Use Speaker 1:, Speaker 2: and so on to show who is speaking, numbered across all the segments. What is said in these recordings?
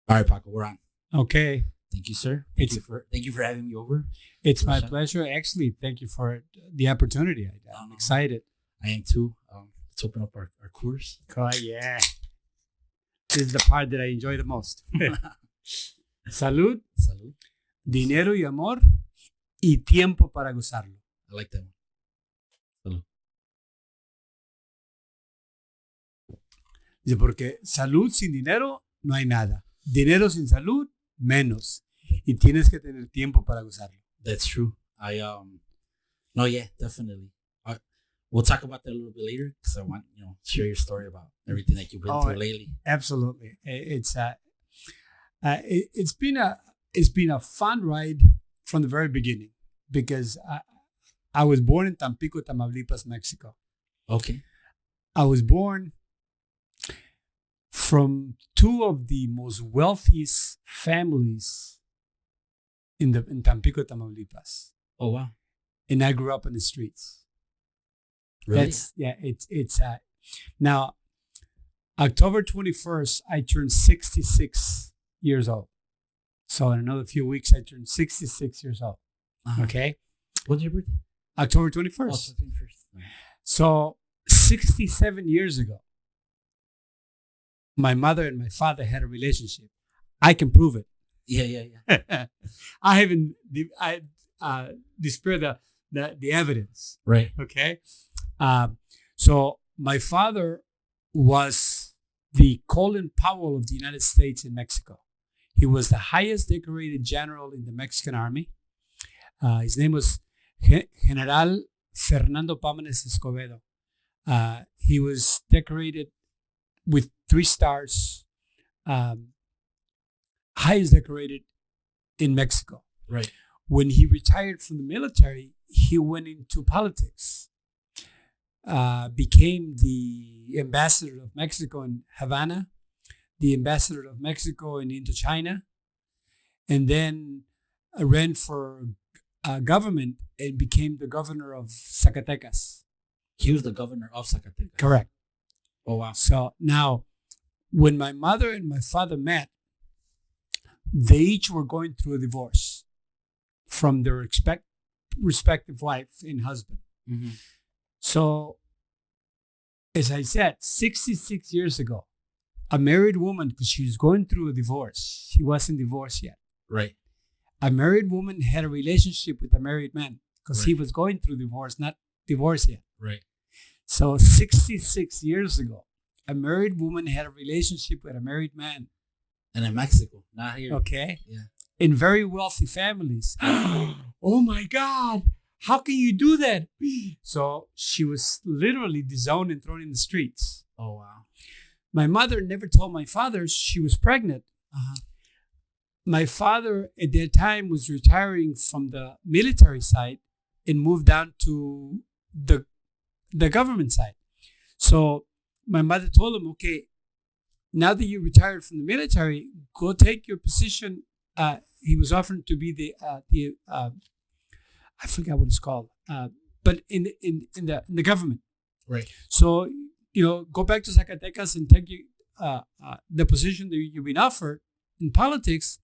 Speaker 1: All right, Paco, we're on.
Speaker 2: Okay.
Speaker 1: Thank you, sir. Thank you for having me over.
Speaker 2: It's my pleasure. Actually, thank you for the opportunity. I'm excited.
Speaker 1: I am too. Let's open up our course.
Speaker 2: Yeah. This is the part that I enjoy the most. Salud,
Speaker 1: Salud.
Speaker 2: dinero y amor y tiempo para gozarlo.
Speaker 1: I like that one. Salud.
Speaker 2: Dice, porque salud sin dinero no hay nada. Dinero sin salud, menos. Y tienes que tener tiempo para gozarlo.
Speaker 1: That's true. No, yeah, definitely. We'll talk about that a little bit later because I want share your story about everything that you've been through lately.
Speaker 2: Absolutely, it's been a fun ride from the very beginning because I was born in Tampico, Tamaulipas, Mexico.
Speaker 1: Okay.
Speaker 2: I was born from two of the most wealthiest families in Tampico, Tamaulipas.
Speaker 1: Oh wow!
Speaker 2: And I grew up in the streets.
Speaker 1: Really?
Speaker 2: It's now October 21st, I turned 66 years old. So in another few weeks, I turned 66 years old.
Speaker 1: Uh-huh.
Speaker 2: Okay.
Speaker 1: When's your birthday?
Speaker 2: October 21st.
Speaker 1: Oh, 21st.
Speaker 2: So 67 years ago, my mother and my father had a relationship. I can prove it.
Speaker 1: Yeah.
Speaker 2: I haven't displayed the evidence.
Speaker 1: Right.
Speaker 2: Okay. So my father was the Colin Powell of the United States in Mexico. He was the highest decorated general in the Mexican army. His name was General Fernando Escobedo. He was decorated with 3 stars, highest decorated in Mexico.
Speaker 1: Right.
Speaker 2: When he retired from the military, he went into politics. Became the ambassador of Mexico in Havana, the ambassador of Mexico in Indochina, and then ran for government and became the governor of Zacatecas.
Speaker 1: He was the governor of Zacatecas.
Speaker 2: Correct.
Speaker 1: Oh wow!
Speaker 2: So now, when my mother and my father met, they each were going through a divorce from their respective wife and husband.
Speaker 1: Mm-hmm.
Speaker 2: So, as I said, 66 years ago, a married woman, because she was going through a divorce, she wasn't divorced yet.
Speaker 1: Right.
Speaker 2: A married woman had a relationship with a married man because he was going through divorce, not divorced yet.
Speaker 1: Right.
Speaker 2: So 66 years ago, a married woman had a relationship with a married man.
Speaker 1: And in Mexico, not here.
Speaker 2: Okay.
Speaker 1: Yeah.
Speaker 2: In very wealthy families. Oh my God. How can you do that? So she was literally disowned and thrown in the streets.
Speaker 1: Oh, wow.
Speaker 2: My mother never told my father she was pregnant.
Speaker 1: Uh-huh.
Speaker 2: My father at that time was retiring from the military side and moved down to the government side. So my mother told him, okay, now that you retired from the military, go take your position. He was offered to be the I forgot what it's called, but in the government.
Speaker 1: Right.
Speaker 2: So go back to Zacatecas and take the position that you've been offered in politics,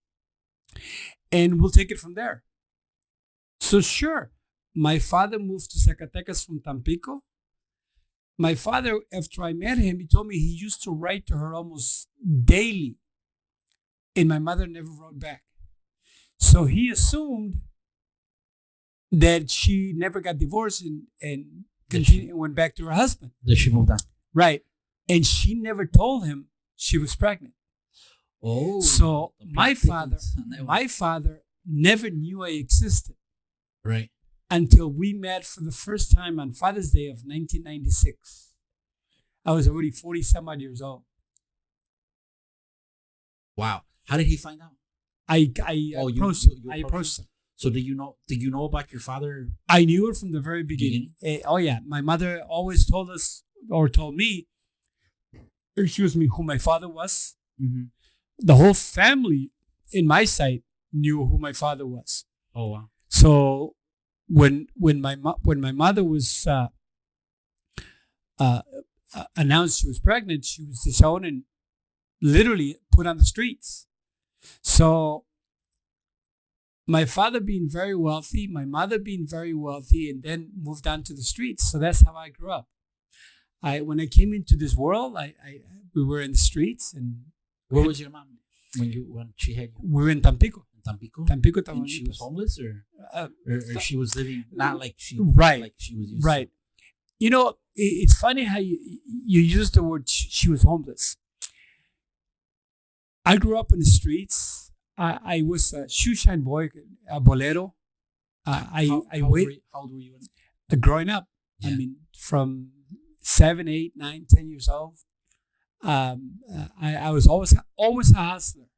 Speaker 2: and we'll take it from there. So sure, my father moved to Zacatecas from Tampico. My father, after I met him, he told me he used to write to her almost daily, and my mother never wrote back. So he assumed that she never got divorced and continued and went back to her husband.
Speaker 1: That she moved on.
Speaker 2: Right. And she never told him she was pregnant.
Speaker 1: Oh.
Speaker 2: So my father never knew I existed.
Speaker 1: Right.
Speaker 2: Until we met for the first time on Father's Day of 1996. I was already 40-some odd years old.
Speaker 1: Wow. How did he find out?
Speaker 2: I approached him.
Speaker 1: So did you know about your father?
Speaker 2: I knew it from the very beginning. Oh yeah. My mother always told me, who my father was.
Speaker 1: Mm-hmm.
Speaker 2: The whole family in my side knew who my father was.
Speaker 1: Oh wow.
Speaker 2: So when my mother was announced she was pregnant, she was disowned and literally put on the streets. So my father being very wealthy, my mother being very wealthy, and then moved on to the streets. So that's how I grew up. When I came into this world, we were in the streets, and
Speaker 1: Where was your mom when she had you?
Speaker 2: we were in Tampico.
Speaker 1: In Tampico?
Speaker 2: Tampico,
Speaker 1: And she was homeless,
Speaker 2: Uh,
Speaker 1: or she was living not like she
Speaker 2: Right.
Speaker 1: like she was used
Speaker 2: Right. You know, it's funny how you use the word she was homeless. I grew up in the streets. I was a shoeshine boy, a bolero.
Speaker 1: How old were you?
Speaker 2: Growing up.
Speaker 1: Yeah.
Speaker 2: I mean, from 7, 8, 9, 10 years old. I was always a hustler.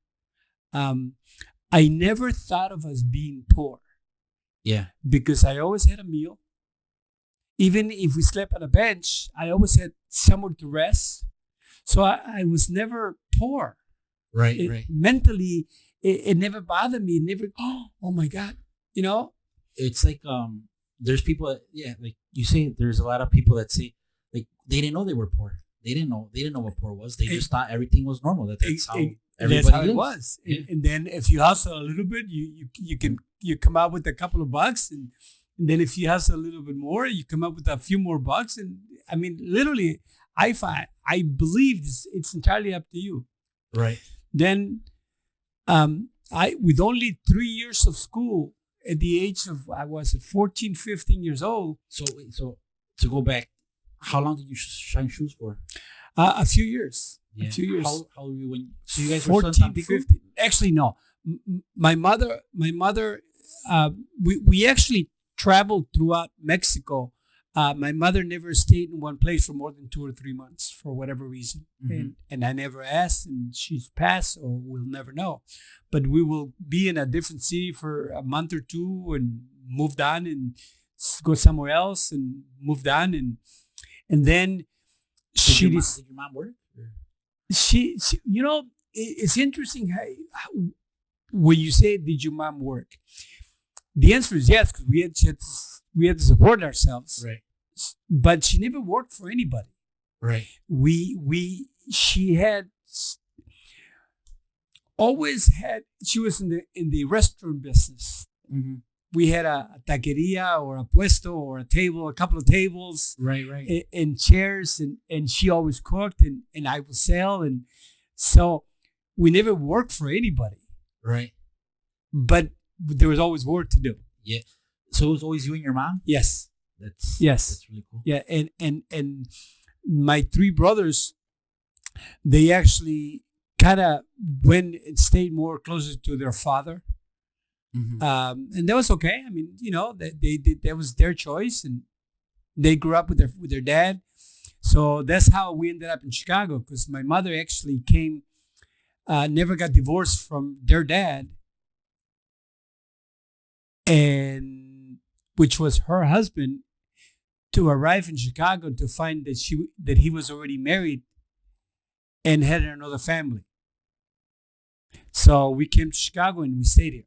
Speaker 2: I never thought of us being poor
Speaker 1: Yeah.
Speaker 2: because I always had a meal. Even if we slept on a bench, I always had somewhere to rest. So I was never poor.
Speaker 1: Right. Right.
Speaker 2: Mentally, it never bothered me. It never, oh my God, you know?
Speaker 1: It's like there's people like you say there's a lot of people that say like they didn't know they were poor. They didn't know what poor was. They just thought everything was normal. That's how everybody
Speaker 2: it
Speaker 1: lives.
Speaker 2: was.
Speaker 1: Yeah.
Speaker 2: And then if you hustle a little bit, you come out with a couple of bucks, and then if you hustle a little bit more, you come up with a few more bucks. And I mean, literally, I believe it's entirely up to you.
Speaker 1: Right.
Speaker 2: Then, with only 3 years of school at the age of, I was at 14, 15 years old.
Speaker 1: So to go back, how long did you shine shoes for?
Speaker 2: A few years.
Speaker 1: Yeah.
Speaker 2: A few years.
Speaker 1: How were you when? So you guys
Speaker 2: 14,
Speaker 1: were still in Tampico?
Speaker 2: 15. Actually, no. My mother, we actually traveled throughout Mexico. My mother never stayed in one place for more than 2 or 3 months for whatever reason.
Speaker 1: Mm-hmm.
Speaker 2: And I never asked, and she's passed, or we'll never know. But we will be in a different city for a month or two and moved on and go somewhere else and moved on. And then
Speaker 1: Did your mom work? Or?
Speaker 2: She, you know, it's interesting how when you say, did your mom work? The answer is yes, because we had to support ourselves.
Speaker 1: Right.
Speaker 2: But she never worked for anybody.
Speaker 1: Right.
Speaker 2: She was in the restaurant business.
Speaker 1: Mm-hmm.
Speaker 2: We had a taqueria or a puesto or a couple of tables.
Speaker 1: Right.
Speaker 2: And chairs, and she always cooked, and I would sell. And so we never worked for anybody.
Speaker 1: Right.
Speaker 2: But there was always work to do.
Speaker 1: Yeah. So it was always you and your mom?
Speaker 2: Yes.
Speaker 1: That's really cool.
Speaker 2: Yeah. And my 3 brothers, they actually kind of went and stayed more closer to their father.
Speaker 1: Mm-hmm.
Speaker 2: And that was okay. I mean, you know, that was their choice, and they grew up with their dad. So that's how we ended up in Chicago, because my mother actually never got divorced from their dad, and which was her husband, to arrive in Chicago to find that he was already married and had another family. So we came to Chicago and we stayed here.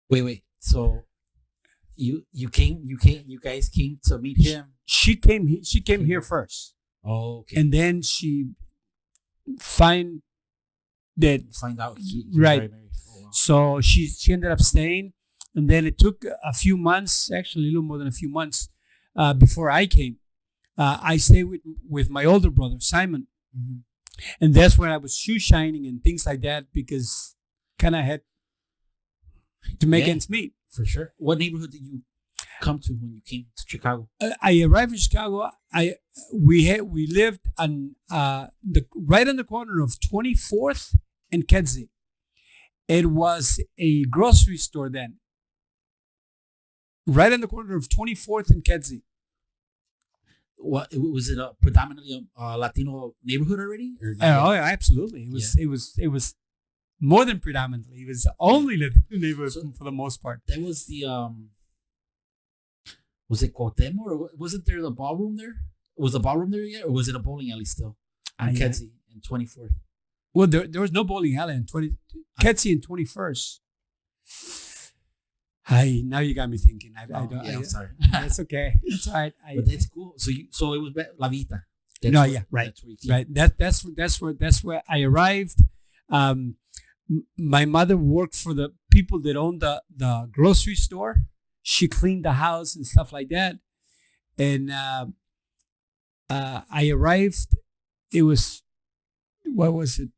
Speaker 1: Wait. So you guys came to meet him?
Speaker 2: She came here first.
Speaker 1: Oh, okay.
Speaker 2: And then she find
Speaker 1: out he
Speaker 2: right.
Speaker 1: married. Oh, wow.
Speaker 2: So she ended up staying, and then it took a few months, actually a little more than a few months, before I came. I stayed with my older brother Simon,
Speaker 1: mm-hmm.
Speaker 2: and that's when I was shoe shining and things like that, because kind of had to make ends meet.
Speaker 1: For sure. What neighborhood did you come to when you came to Chicago?
Speaker 2: I arrived in Chicago. We lived on right on the corner of 24th and Kedzie. It was a grocery store then. Right on the corner of 24th and Kedzie.
Speaker 1: What was it? Predominantly a Latino neighborhood already? Or
Speaker 2: Oh, yeah, absolutely. It was more than predominantly. It was only Latino neighborhood for the most part.
Speaker 1: That was the was it Cuauhtemoc, or wasn't there the ballroom there? Was the ballroom there yet, or was it a bowling alley still? On Kedzie and 24th.
Speaker 2: Well, there was no bowling alley in Kedzie and 21st. Now you got me thinking.
Speaker 1: I'm sorry.
Speaker 2: That's okay. It's all right.
Speaker 1: But that's cool. So it was La Vita.
Speaker 2: Right. That's where I arrived. my mother worked for the people that owned the grocery store. She cleaned the house and stuff like that. And I arrived. It was, what was it?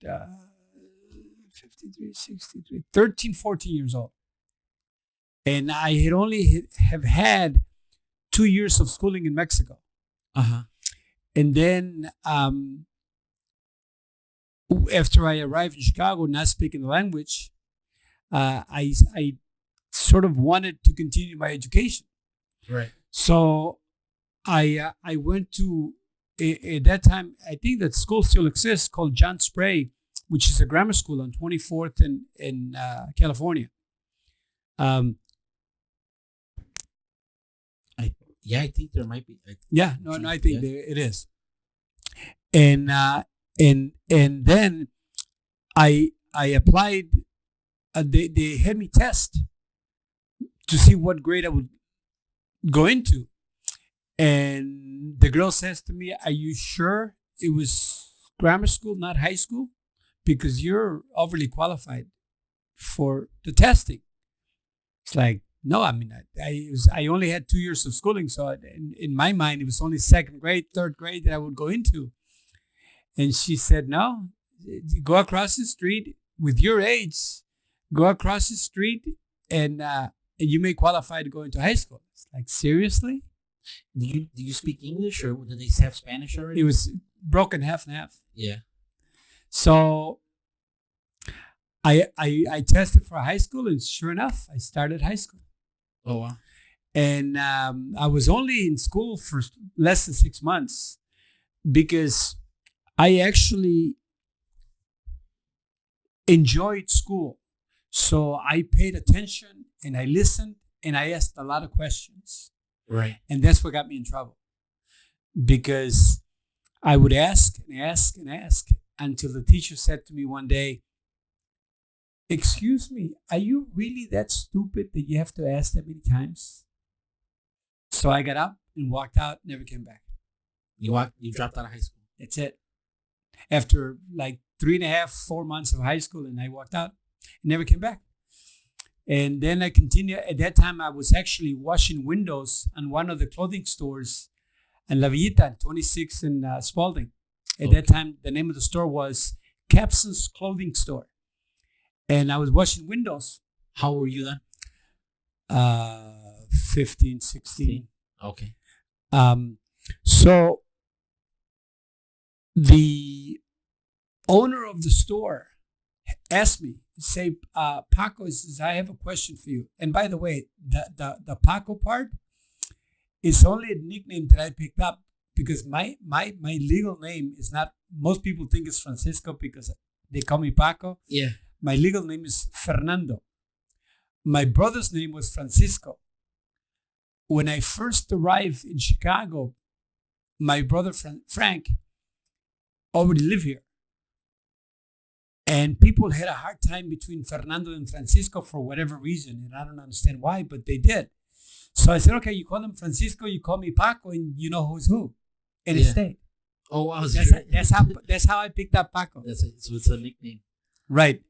Speaker 2: 53, 63, 13, 14 years old. And I had only have had 2 years of schooling in Mexico.
Speaker 1: Uh-huh.
Speaker 2: And then after I arrived in Chicago, not speaking the language, I sort of wanted to continue my education.
Speaker 1: Right.
Speaker 2: So I went to, at that time, I think that school still exists, called John Spray, which is a grammar school on 24th in California.
Speaker 1: I think there might be.
Speaker 2: I think it is. And then I applied. They had me test to see what grade I would go into. And the girl says to me, "Are you sure it was grammar school, not high school? Because you're overly qualified for the testing." It's like, no, I mean, I only had 2 years of schooling. So in my mind, it was only second grade, third grade that I would go into. And she said, no, go across the street with your age, go across the street and you may qualify to go into high school. It's like, seriously?
Speaker 1: Do you speak English or did they have Spanish already?
Speaker 2: It was broken half and half.
Speaker 1: Yeah.
Speaker 2: So I tested for high school, and sure enough, I started high school.
Speaker 1: Oh, wow.
Speaker 2: And I was only in school for less than 6 months because I actually enjoyed school. So I paid attention and I listened and I asked a lot of questions.
Speaker 1: Right.
Speaker 2: And that's what got me in trouble, because I would ask and ask and ask until the teacher said to me one day, "Excuse me, are you really that stupid that you have to ask that many times?" So I got up and walked out, never came back.
Speaker 1: You dropped out of high school.
Speaker 2: That's it. After like 3.5, 4 months of high school, and I walked out and never came back. And then I continued. At that time, I was actually washing windows on one of the clothing stores in La Villita, 26 in Spalding. At that time, the name of the store was Capson's Clothing Store. And I was washing windows.
Speaker 1: How old were you then?
Speaker 2: 15, 16.
Speaker 1: Okay.
Speaker 2: So the owner of the store asked me, say, Paco, says, "I have a question for you." And by the way, the Paco part is only a nickname that I picked up because my legal name is not, most people think it's Francisco because they call me Paco.
Speaker 1: Yeah.
Speaker 2: My legal name is Fernando. My brother's name was Francisco. When I first arrived in Chicago, my brother Frank already lived here. And people had a hard time between Fernando and Francisco for whatever reason. And I don't understand why, but they did. So I said, okay, you call him Francisco, you call me Paco, and you know who's who. And it stayed.
Speaker 1: Oh, wow.
Speaker 2: That's how I picked up Paco.
Speaker 1: So it's a nickname.
Speaker 2: Right.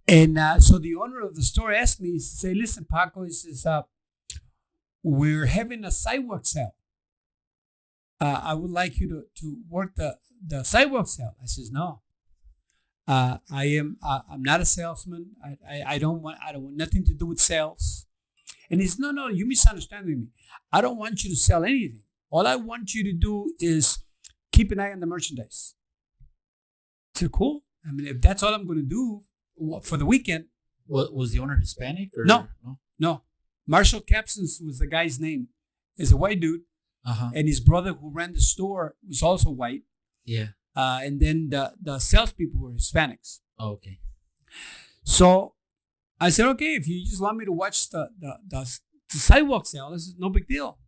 Speaker 2: And so the owner of the store asked me, he said, "Listen, Paco," he says, "we're having a sidewalk sale. I would like you to work the sidewalk sale." I says, "No. I'm not a salesman. I don't want nothing to do with sales." And he says, no, you misunderstanding me. I don't want you to sell anything. All I want you to do is keep an eye on the merchandise. I said, cool. I mean, if that's all I'm going to do for the weekend.
Speaker 1: Was the owner Hispanic? Or
Speaker 2: No. Marshall Capsons was the guy's name. He's a white dude.
Speaker 1: Uh-huh.
Speaker 2: And his brother who ran the store was also white.
Speaker 1: Yeah.
Speaker 2: And then the salespeople were Hispanics.
Speaker 1: Oh, okay.
Speaker 2: So I said, okay, if you just want me to watch the sidewalk sale, this is no big deal.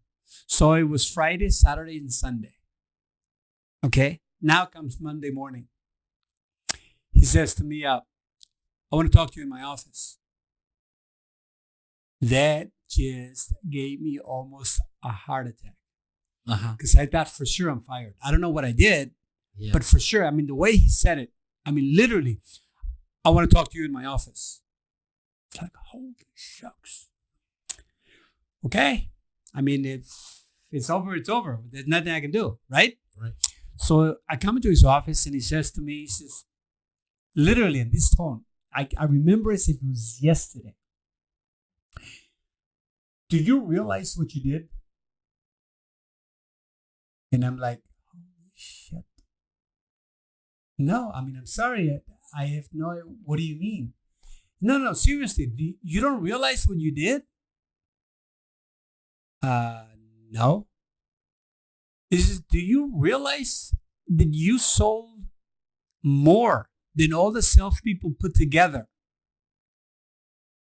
Speaker 2: So it was Friday, Saturday, and Sunday. Okay. Now comes Monday morning. He says to me, "I want to talk to you in my office." That just gave me almost a heart attack. Because I thought for sure I'm fired. I don't know what I did, but for sure, I mean, the way he said it, I mean, literally, I want to talk to you in my office. It's like, holy shucks. Okay. I mean, if it's over, it's over. There's nothing I can do, right?
Speaker 1: Right.
Speaker 2: So I come into his office and he says to me, he says, literally in this tone, I remember as if it was yesterday. Do you realize what you did? And I'm like, holy shit. No, I mean, I'm sorry. I have no, what do you mean? No, seriously. You don't realize what you did? No. Do you realize that you sold more than all the sales people put together?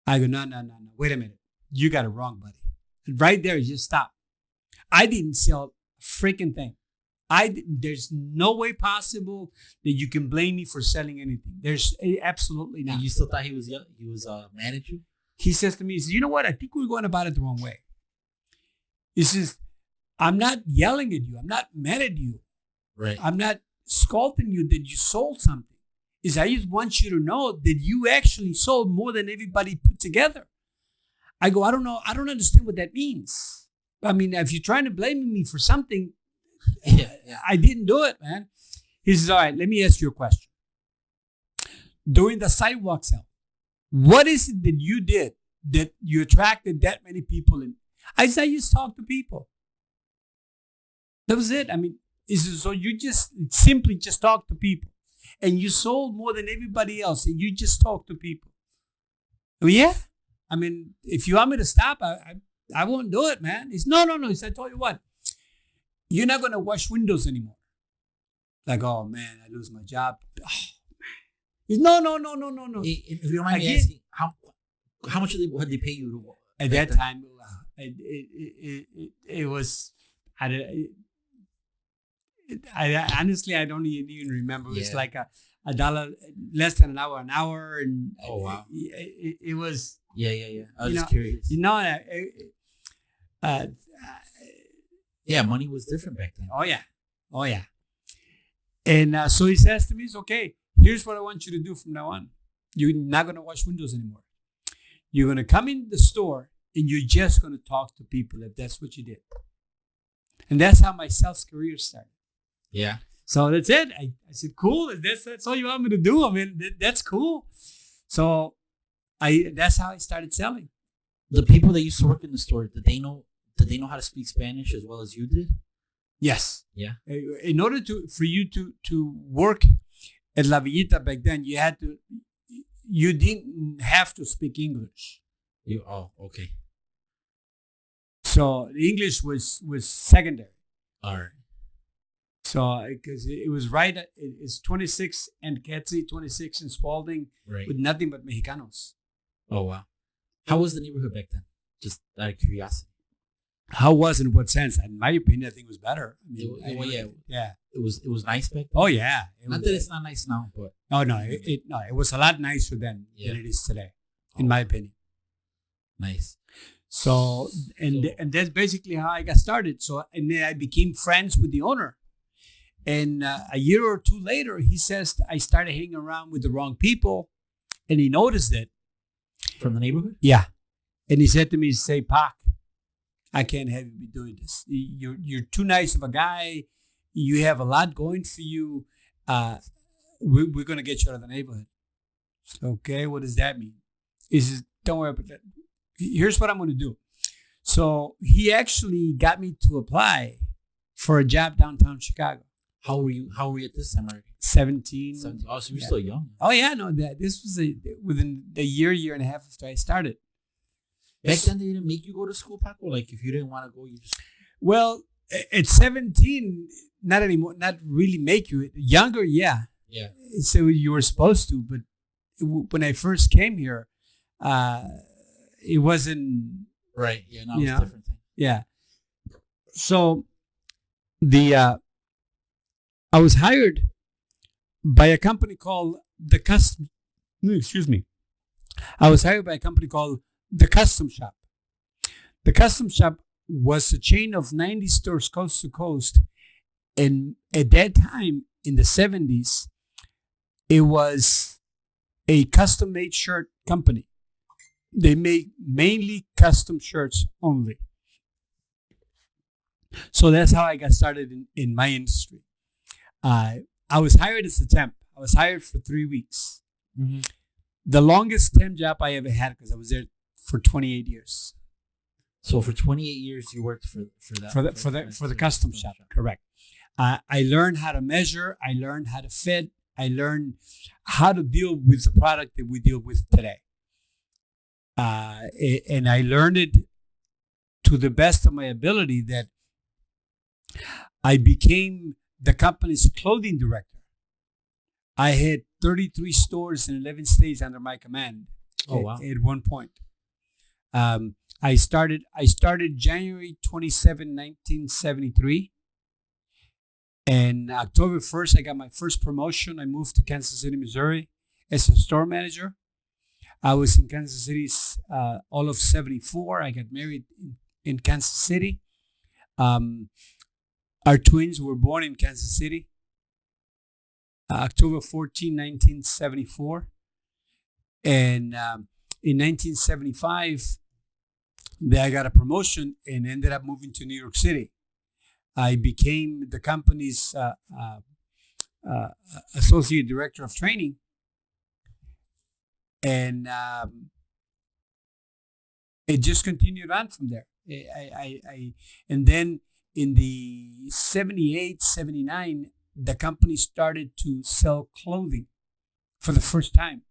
Speaker 2: I go, no. Wait a minute. You got it wrong, buddy. And right there, just stop. I didn't sell a freaking thing. There's no way possible that you can blame me for selling anything. There's absolutely not.
Speaker 1: And you still thought he was mad at you?
Speaker 2: He says to me, he says, you know what? I think we're going about it the wrong way. He says, I'm not yelling at you. I'm not mad at you.
Speaker 1: Right.
Speaker 2: I'm not scolding you that you sold something. I just want you to know that you actually sold more than everybody put together. I go, I don't know. I don't understand what that means. I mean, if you're trying to blame me for something,
Speaker 1: yeah.
Speaker 2: I didn't do it, man. He says, all right, let me ask you a question. During the sidewalk sale, what is it that you did that you attracted that many people in? I said, I just talked to people. That was it. I mean, so you just simply just talk to people and you sold more than everybody else and you just talk to people. Well, yeah. I mean, if you want me to stop, I won't do it, man. It's no. He said, I told you what, you're not going to wash windows anymore. Like, oh man, I lose my job. Oh, man. No.
Speaker 1: If you don't mind me asking, how much had they pay you?
Speaker 2: At that time, it was, I honestly, I don't even remember. It was like a dollar, less than an hour. And
Speaker 1: oh, wow.
Speaker 2: It was.
Speaker 1: Yeah. I was just curious. Yeah, money was different back then.
Speaker 2: Oh, yeah. And so he says to me, it's okay. Here's what I want you to do from now on. You're not going to wash windows anymore. You're going to come in the store and you're just going to talk to people if that's what you did. And that's how my sales career started.
Speaker 1: Yeah.
Speaker 2: So that's it. I said, cool. That's all you want me to do. I mean, that's cool. So that's how I started selling.
Speaker 1: The people that used to work in the store, did they know how to speak Spanish as well as you did?
Speaker 2: Yes.
Speaker 1: Yeah.
Speaker 2: In order for you to work at La Villita back then, you didn't have to speak English.
Speaker 1: Okay.
Speaker 2: So the English was secondary.
Speaker 1: All right.
Speaker 2: So because it was it's 26 and Ketsi, 26 in Spalding,
Speaker 1: right,
Speaker 2: with nothing but Mexicanos.
Speaker 1: Oh wow. How was the neighborhood back then? Just out of curiosity.
Speaker 2: How was it? In what sense? In my opinion, I think it was better. I mean,
Speaker 1: yeah. It was nice back then.
Speaker 2: Oh yeah.
Speaker 1: Not that it's not nice now, but
Speaker 2: it was a lot nicer then than it is today, in my opinion.
Speaker 1: Nice.
Speaker 2: So and that's basically how I got started. So and then I became friends with the owner. And a year or two later, he says I started hanging around with the wrong people, and he noticed it.
Speaker 1: From the neighborhood?
Speaker 2: Yeah. And he said to me, say, Pac, I can't have you be doing this. You're too nice of a guy. You have a lot going for you. We're going to get you out of the neighborhood. Okay, what does that mean? He says, don't worry about that. Here's what I'm going to do. So he actually got me to apply for a job downtown Chicago.
Speaker 1: How were you at this time already?
Speaker 2: 17.
Speaker 1: Oh, so you're still young.
Speaker 2: Oh, yeah. No, this was within a year and a half after I started.
Speaker 1: Back then, they didn't make you go to school, Paco? Like, if you didn't want to go, you just...
Speaker 2: Well, at 17, not anymore. Not really make you. Younger, yeah.
Speaker 1: Yeah.
Speaker 2: So you were supposed to. But when I first came here, it wasn't...
Speaker 1: Right. Yeah, no, it was a different thing.
Speaker 2: Yeah. So, I was hired by a company called I was hired by a company called The Custom Shop. The Custom Shop was a chain of 90 stores coast to coast. And at that time, in the 70s, it was a custom-made shirt company. They make mainly custom shirts only. So that's how I got started in my industry. I was hired as a temp. I was hired for 3 weeks.
Speaker 1: Mm-hmm.
Speaker 2: The longest temp job I ever had, because I was there for 28 years.
Speaker 1: So for 28 years, you worked for
Speaker 2: the custom shop. Correct. I learned how to measure. I learned how to fit. I learned how to deal with the product that we deal with today. And I learned it to the best of my ability that I became the company's clothing director. I had 33 stores in 11 states under my command.
Speaker 1: Oh, wow.
Speaker 2: At one point. I started January 27, 1973. And October 1st, I got my first promotion. I moved to Kansas City, Missouri as a store manager. I was in Kansas City all of 74. I got married in Kansas City. Our twins were born in Kansas City. October 14, 1974. And in 1975, I got a promotion and ended up moving to New York City. I became the company's associate director of training. And it just continued on from there. And then in the 78, 79, the company started to sell clothing for the first time.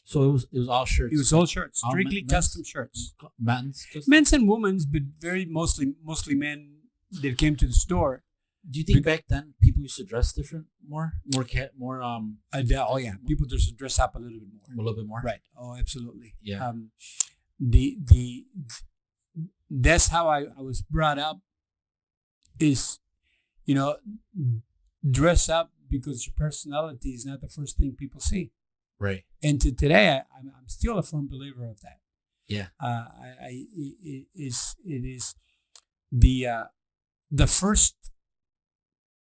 Speaker 1: So it was all shirts.
Speaker 2: It was all shirts,
Speaker 1: all
Speaker 2: strictly custom shirts.
Speaker 1: Men's
Speaker 2: and women's, but very mostly men that came to the store.
Speaker 1: Do you think back then people used to dress different, more? Oh
Speaker 2: yeah, people just dress up a little bit more.
Speaker 1: A little bit more,
Speaker 2: right? Oh, absolutely.
Speaker 1: Yeah.
Speaker 2: That's how I was brought up. Is, dress up because your personality is not the first thing people see.
Speaker 1: Right.
Speaker 2: And to today, I'm still a firm believer of that.
Speaker 1: Yeah.
Speaker 2: It is the first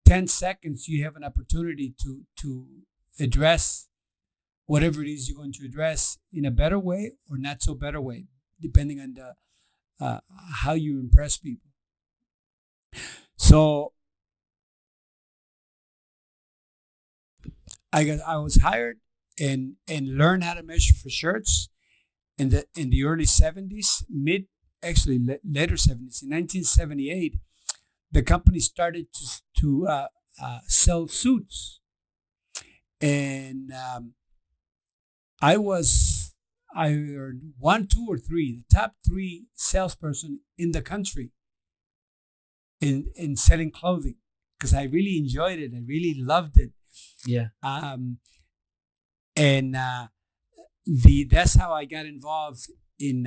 Speaker 2: 10 seconds you have an opportunity to address whatever it is you're going to address in a better way or not so better way, depending on the how you impress people. So I was hired and learned how to measure for shirts in the early 70s, later 70s. In 1978, the company started to sell suits, and I earned 1, 2, or 3, the top 3 salesperson in the country in selling clothing, because I really enjoyed it. I really loved it.
Speaker 1: Yeah.
Speaker 2: And that's how I got involved in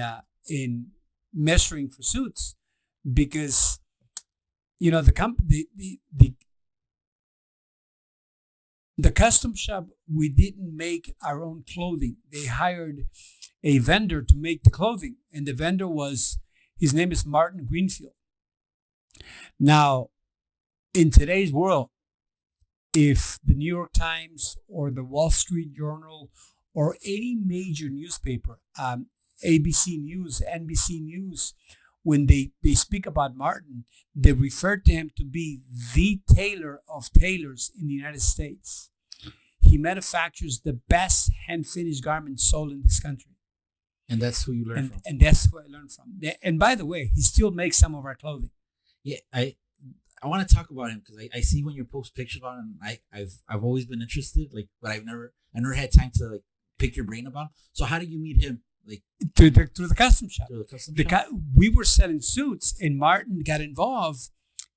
Speaker 2: measuring for suits, because the custom shop, we didn't make our own clothing. They hired a vendor to make the clothing, and the vendor his name is Martin Greenfield. Now, in today's world, if the New York Times or the Wall Street Journal or any major newspaper, ABC News, NBC News, when they speak about Martin, they refer to him to be the tailor of tailors in the United States. He manufactures the best hand-finished garments sold in this country.
Speaker 1: And that's who you learned from.
Speaker 2: And that's who I learned from. And by the way, he still makes some of our clothing.
Speaker 1: Yeah, I want to talk about him because I see when you post pictures about him, I've always been interested, but I never had time to pick your brain about him. So how did you meet him?
Speaker 2: Through the custom shop.
Speaker 1: Through the custom shop?
Speaker 2: We were selling suits, and Martin got involved,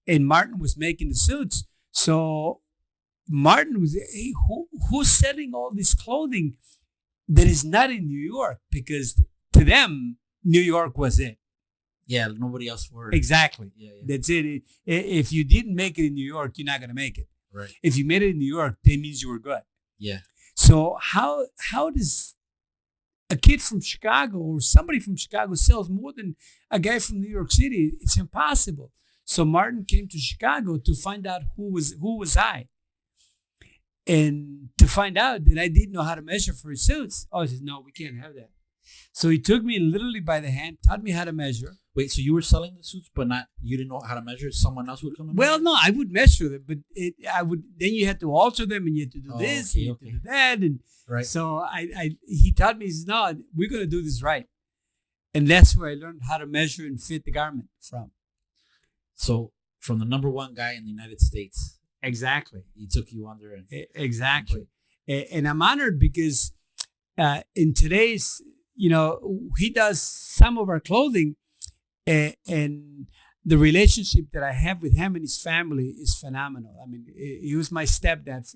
Speaker 2: and Martin was making the suits. So Martin was, hey, who's selling all this clothing that is not in New York? Because to them, New York was it.
Speaker 1: Yeah, nobody else were.
Speaker 2: Exactly.
Speaker 1: Yeah.
Speaker 2: That's it. If you didn't make it in New York, you're not going to make it.
Speaker 1: Right.
Speaker 2: If you made it in New York, that means you were good.
Speaker 1: Yeah.
Speaker 2: So how does a kid from Chicago or somebody from Chicago sells more than a guy from New York City? It's impossible. So Martin came to Chicago to find out who was I. And to find out that I didn't know how to measure for his suits, he says, no, we can't have that. So he took me literally by the hand, taught me how to measure.
Speaker 1: Wait, so you were selling the suits, but you didn't know how to measure? Someone else would come and
Speaker 2: Well,
Speaker 1: measure?
Speaker 2: no, I would measure them, but then you had to alter them and you had to do this, and you had to do that. And
Speaker 1: right.
Speaker 2: So he taught me, he says, no, we're going to do this right. And that's where I learned how to measure and fit the garment from.
Speaker 1: So from the number one guy in the United States.
Speaker 2: Exactly.
Speaker 1: He took you under.
Speaker 2: Exactly. And I'm honored because in today's, he does some of our clothing, and the relationship that I have with him and his family is phenomenal. I mean, he was my stepdad,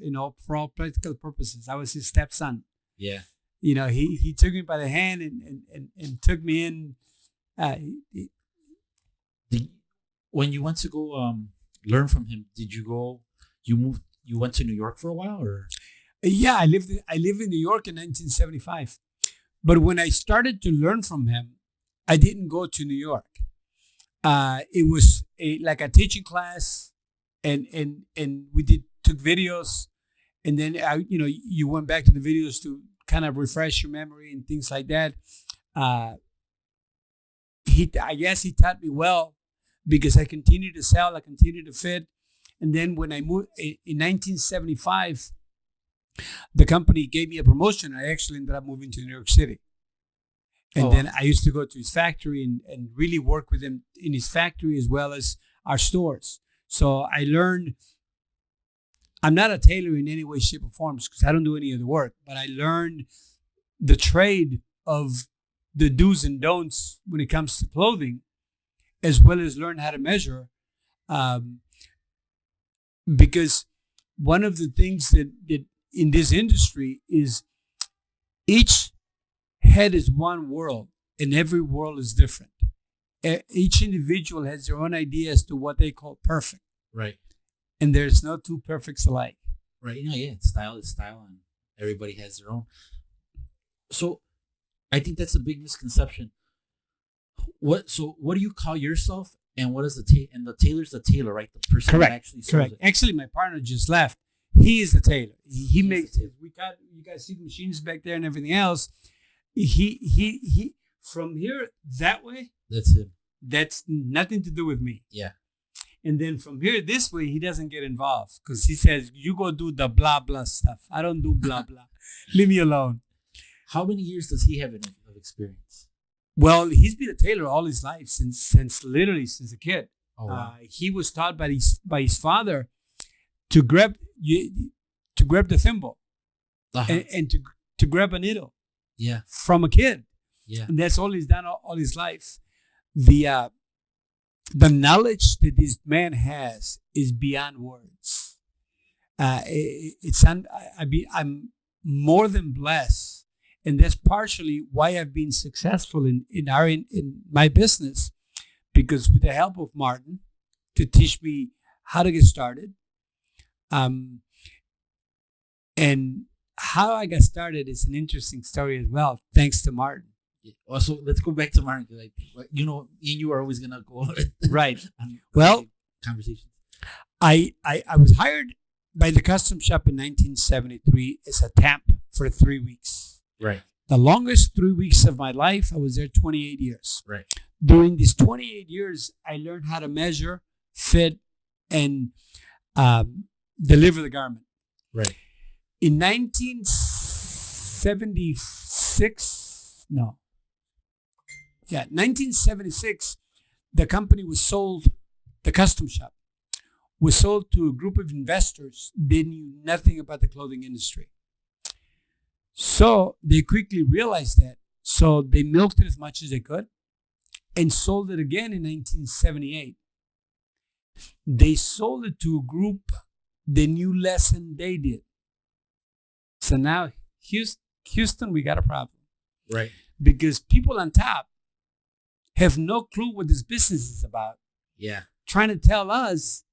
Speaker 2: for all practical purposes. I was his stepson.
Speaker 1: Yeah.
Speaker 2: He took me by the hand and took me in.
Speaker 1: When you went to go learn from him, did you go? You went to New York for a while, or?
Speaker 2: Yeah, I lived in New York in 1975. But when I started to learn from him, I didn't go to New York. It was like a teaching class, and we took videos, and then you went back to the videos to kind of refresh your memory and things like that. I guess he taught me well because I continued to sell, I continued to fit, and then when I moved in 1975. The company gave me a promotion. I actually ended up moving to New York City. And then I used to go to his factory and really work with him in his factory as well as our stores. So I learned, I'm not a tailor in any way, shape, or form because I don't do any of the work, but I learned the trade of the do's and don'ts when it comes to clothing, as well as learn how to measure. Because one of the things that in this industry is each head is one world and every world is different. Each individual has their own idea as to what they call perfect.
Speaker 1: Right.
Speaker 2: And there's no two perfects alike.
Speaker 1: Right. Yeah. Style is style and everybody has their own. So I think that's a big misconception. What do you call yourself, and what is the tailor's the tailor, right? The person
Speaker 2: Correct.
Speaker 1: that actually
Speaker 2: Correct.
Speaker 1: it.
Speaker 2: Actually, my partner just left. He is the tailor. He makes it. You guys see the machines back there and everything else. He from here that way.
Speaker 1: That's him.
Speaker 2: That's nothing to do with me.
Speaker 1: Yeah.
Speaker 2: And then from here this way, he doesn't get involved because he says, "You go do the blah blah stuff. I don't do blah blah. Leave me alone."
Speaker 1: How many years does he have of experience?
Speaker 2: Well, he's been a tailor all his life since a kid.
Speaker 1: Oh, wow.
Speaker 2: He was taught by his father to grab the thimble and to grab a needle.
Speaker 1: Yeah.
Speaker 2: From a kid.
Speaker 1: Yeah.
Speaker 2: And that's all he's done all his life. The knowledge that this man has is beyond words. I'm more than blessed, and that's partially why I've been successful in my business, because with the help of Martin to teach me how to get started, and how I got started is an interesting story as well, thanks to Martin.
Speaker 1: Also, let's go back to Martin. Like, you are always gonna go
Speaker 2: right.
Speaker 1: Well, conversations.
Speaker 2: I was hired by the custom shop in 1973 as a temp for 3 weeks.
Speaker 1: Right.
Speaker 2: The longest 3 weeks of my life. I was there 28 years.
Speaker 1: Right.
Speaker 2: During these 28 years, I learned how to measure, fit, and deliver the garment.
Speaker 1: Right.
Speaker 2: In 1976, the company was sold, the custom shop was sold to a group of investors that knew nothing about the clothing industry. So they quickly realized that. So they milked it as much as they could and sold it again in 1978. They sold it to a group that knew less than they did. So now, Houston, we got a problem.
Speaker 1: Right.
Speaker 2: Because people on top have no clue what this business is about.
Speaker 1: Yeah.
Speaker 2: Trying to tell us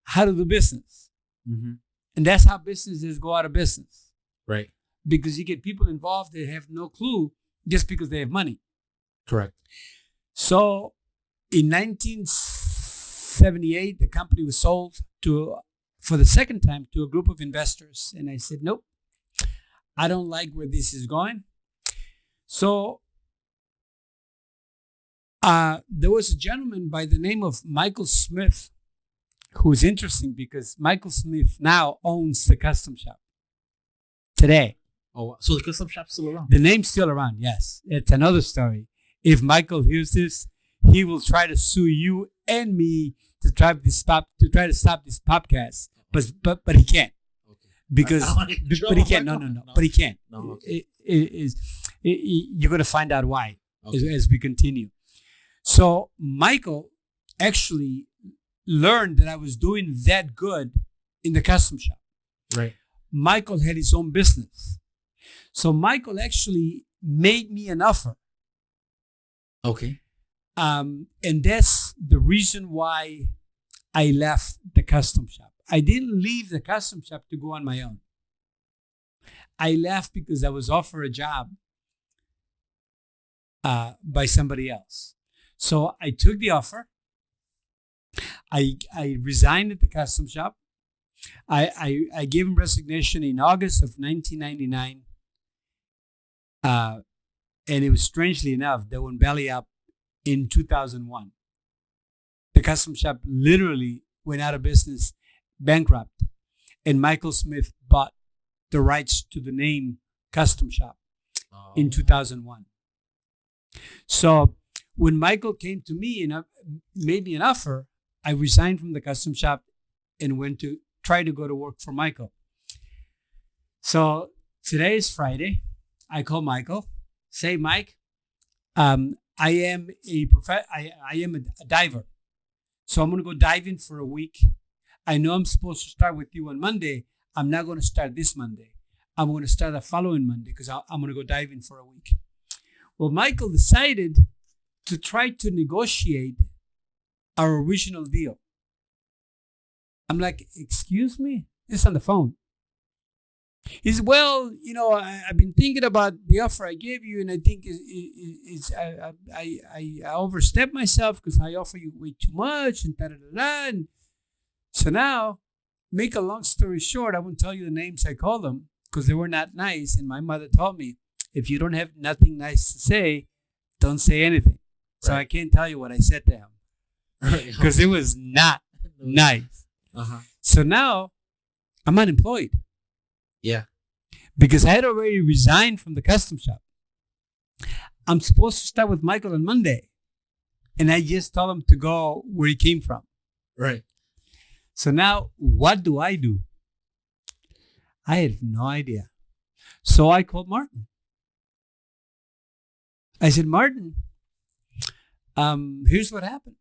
Speaker 2: how to do business.
Speaker 1: Mm-hmm.
Speaker 2: And that's how businesses go out of business.
Speaker 1: Right.
Speaker 2: Because you get people involved that have no clue just because they have money.
Speaker 1: Correct.
Speaker 2: So in 1978, the company was sold to for the second time to a group of investors. And I said, nope, I don't like where this is going. So there was a gentleman by the name of Michael Smith, who's interesting because Michael Smith now owns the custom shop today.
Speaker 1: Oh, so the custom shop's still around?
Speaker 2: The name's still around, yes. It's another story. If Michael hears this, he will try to sue you and me to try to stop this podcast. But he can't. Okay. Because but he can't. No. But he can't. No, okay. You're gonna find out why as we continue. So Michael actually learned that I was doing that good in the custom shop.
Speaker 1: Right.
Speaker 2: Michael had his own business. So Michael actually made me an offer.
Speaker 1: Okay.
Speaker 2: And that's the reason why I left the custom shop. I didn't leave the custom shop to go on my own. I left because I was offered a job by somebody else. So I took the offer. I resigned at the custom shop. I gave him resignation in August of 1999. And it was strangely enough, they went belly up in 2001. The custom shop literally went out of business, bankrupt. And Michael Smith bought the rights to the name Custom Shop in 2001. So when Michael came to me and made me an offer, I resigned from the custom shop and went to try to go to work for Michael. So today is Friday. I call Michael, say, Mike, I am a diver. So I'm going to go diving for a week. I know I'm supposed to start with you on Monday. I'm not going to start this Monday. I'm going to start the following Monday because I'm going to go diving for a week. Well, Michael decided to try to negotiate our original deal. I'm like, excuse me? It's on the phone. He said, well, I've been thinking about the offer I gave you, and I think I overstepped myself because I offer you way too much, and da-da-da-da. And so now, make a long story short, I won't tell you the names I called them because they were not nice. And my mother told me, if you don't have nothing nice to say, don't say anything. So I can't tell you what I said to him because it was not nice. Uh-huh. So now, I'm unemployed.
Speaker 1: Yeah.
Speaker 2: Because I had already resigned from the custom shop. I'm supposed to start with Michael on Monday. And I just told him to go where he came from.
Speaker 1: Right.
Speaker 2: So now, what do? I have no idea. So I called Martin. I said, Martin, here's what happened.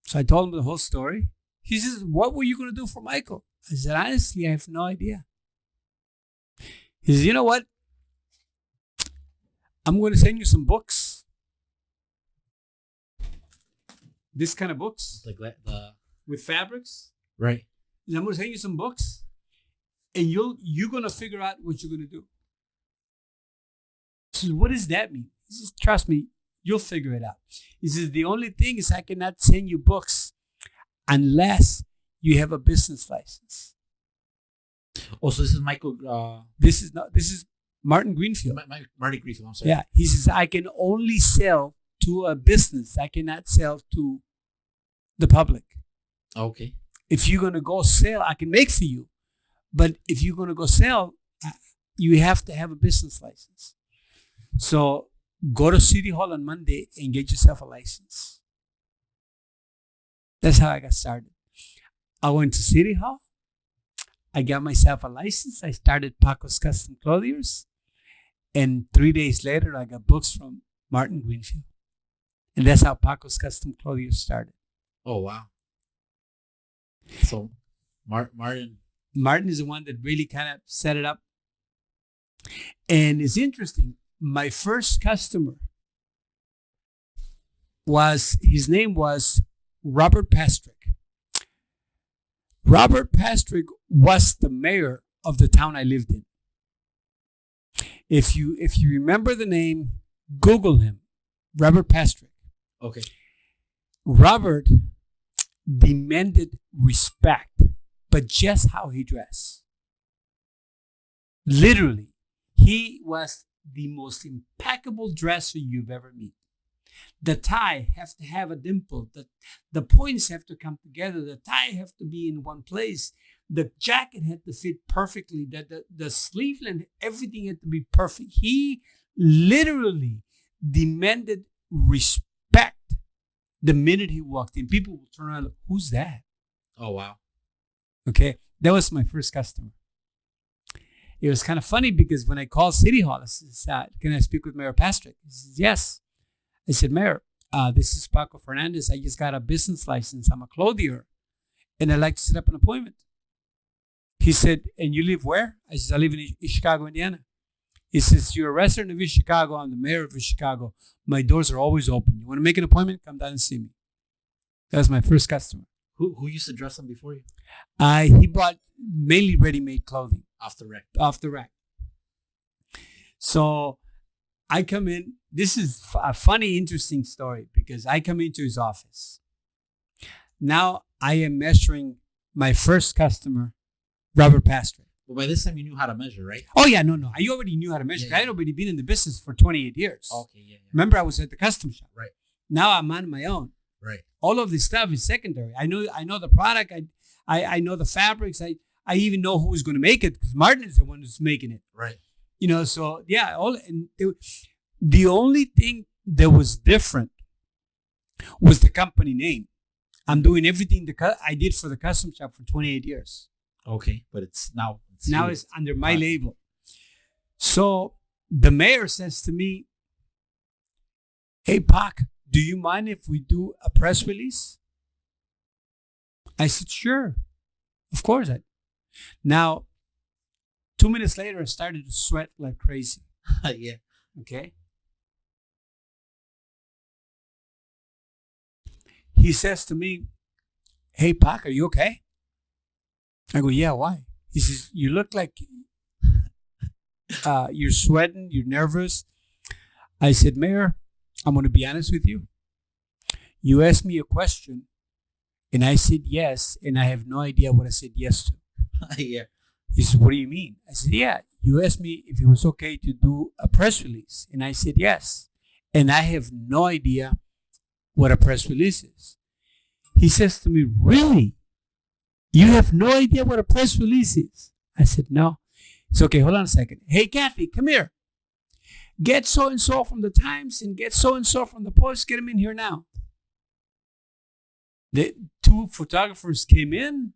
Speaker 2: So I told him the whole story. He says, what were you going to do for Michael? I said, honestly, I have no idea. He says, you know what? I'm going to send you some books. This kind of books. With fabrics.
Speaker 1: Right.
Speaker 2: And I'm going to send you some books. And you're going to figure out what you're going to do. He says, what does that mean? He says, trust me, you'll figure it out. He says, the only thing is I cannot send you books unless you have a business license.
Speaker 1: Oh, so this is Michael.
Speaker 2: This is Martin Greenfield.
Speaker 1: Martin Greenfield. I'm sorry.
Speaker 2: Yeah, he says I can only sell to a business. I cannot sell to the public.
Speaker 1: Okay.
Speaker 2: If you're gonna go sell, I can make for you, but if you're gonna go sell, you have to have a business license. So go to City Hall on Monday and get yourself a license. That's how I got started. I went to City Hall. I got myself a license. I started Paco's Custom Clothiers. And 3 days later, I got books from Martin Greenfield. And that's how Paco's Custom Clothiers started.
Speaker 1: Oh, wow. So Martin
Speaker 2: is the one that really kind of set it up. And it's interesting. My first customer his name was Robert Pastrick. Robert Pastrick was the mayor of the town I lived in. If you remember the name, Google him, Robert Pastrick.
Speaker 1: Okay.
Speaker 2: Robert demanded respect but just how he dressed. Literally, he was the most impeccable dresser you've ever met. The tie has to have a dimple. The points have to come together. The tie have to be in one place. The jacket had to fit perfectly. The sleeve length, everything had to be perfect. He literally demanded respect the minute he walked in. People would turn around and look, who's that?
Speaker 1: Oh, wow.
Speaker 2: Okay, that was my first customer. It was kind of funny because when I called City Hall, I said, can I speak with Mayor Pastrick? He says, yes. I said, Mayor, this is Paco Fernandez. I just got a business license. I'm a clothier, and I'd like to set up an appointment. He said, and you live where? I said, I live in Chicago, Indiana. He says, you're a resident of East Chicago. I'm the mayor of East Chicago. My doors are always open. You want to make an appointment? Come down and see me. That was my first customer.
Speaker 1: Who used to dress them before you?
Speaker 2: He bought mainly ready-made clothing.
Speaker 1: Off the rack.
Speaker 2: Off the rack. So I come in. This is a funny, interesting story because I come into his office. Now I am measuring my first customer, Robert Pastrick.
Speaker 1: Well, by this time you knew how to measure, right?
Speaker 2: Oh, yeah. No. I already knew how to measure. Yeah. I had already been in the business for 28 years.
Speaker 1: Okay, yeah.
Speaker 2: Remember, I was at the custom shop.
Speaker 1: Right.
Speaker 2: Now I'm on my own.
Speaker 1: Right.
Speaker 2: All of this stuff is secondary. I know the product. I know the fabrics. I even know who's going to make it because Martin is the one who's making it.
Speaker 1: Right.
Speaker 2: So yeah. The only thing that was different was the company name. I'm doing everything I did for the custom shop for 28 years.
Speaker 1: Okay, but it's now
Speaker 2: it's under my label. So the mayor says to me, hey, Pac, do you mind if we do a press release? I said, sure. Of course. Now, 2 minutes later, I started to sweat like crazy.
Speaker 1: Yeah.
Speaker 2: Okay. He says to me, hey, Pac, are you okay? I go, yeah, why? He says, you look like you're sweating, you're nervous. I said, Mayor, I'm going to be honest with you. You asked me a question, and I said yes, and I have no idea what I said yes to.
Speaker 1: Yeah.
Speaker 2: He said, what do you mean? I said, yeah, you asked me if it was okay to do a press release, and I said yes. And I have no idea what a press release is. He says to me, really? You have no idea what a press release is? I said, no. It's okay, hold on a second. Hey, Kathy, come here. Get so-and-so from the Times and get so-and-so from the Post. Get them in here now. The 2 photographers came in.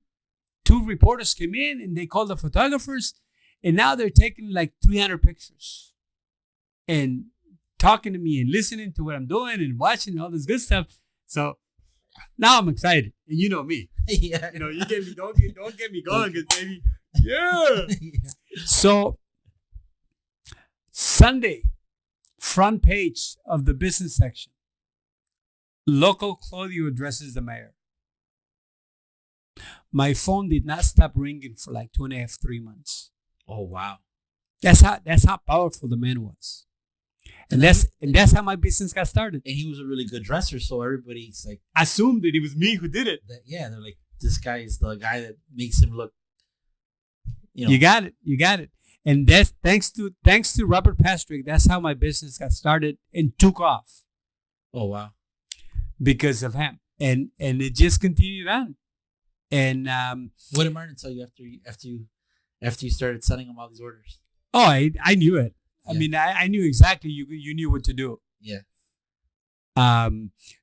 Speaker 2: 2 reporters came in and they called the photographers. And now they're taking like 300 pictures. And talking to me and listening to what I'm doing and watching all this good stuff. So now I'm excited. And you know me.
Speaker 1: Yeah.
Speaker 2: You get me, don't get me going, because baby. Yeah. So Sunday, front page of the business section. Local clothier addresses the mayor. My phone did not stop ringing for like 2.5, 3 months.
Speaker 1: Oh, wow.
Speaker 2: That's how powerful the man was. And that's how my business got started.
Speaker 1: And he was a really good dresser, so everybody's like
Speaker 2: assumed that it was me who did it.
Speaker 1: They're like, this guy is the guy that makes him look.
Speaker 2: You got it. And that's thanks to Robert Pastrick. That's how my business got started and took off.
Speaker 1: Oh, wow.
Speaker 2: Because of him, and it just continued on. And
Speaker 1: what did Martin tell you after you started sending him all these orders?
Speaker 2: Oh, I knew it. Yeah. I mean, I knew exactly you knew what to do.
Speaker 1: Yeah.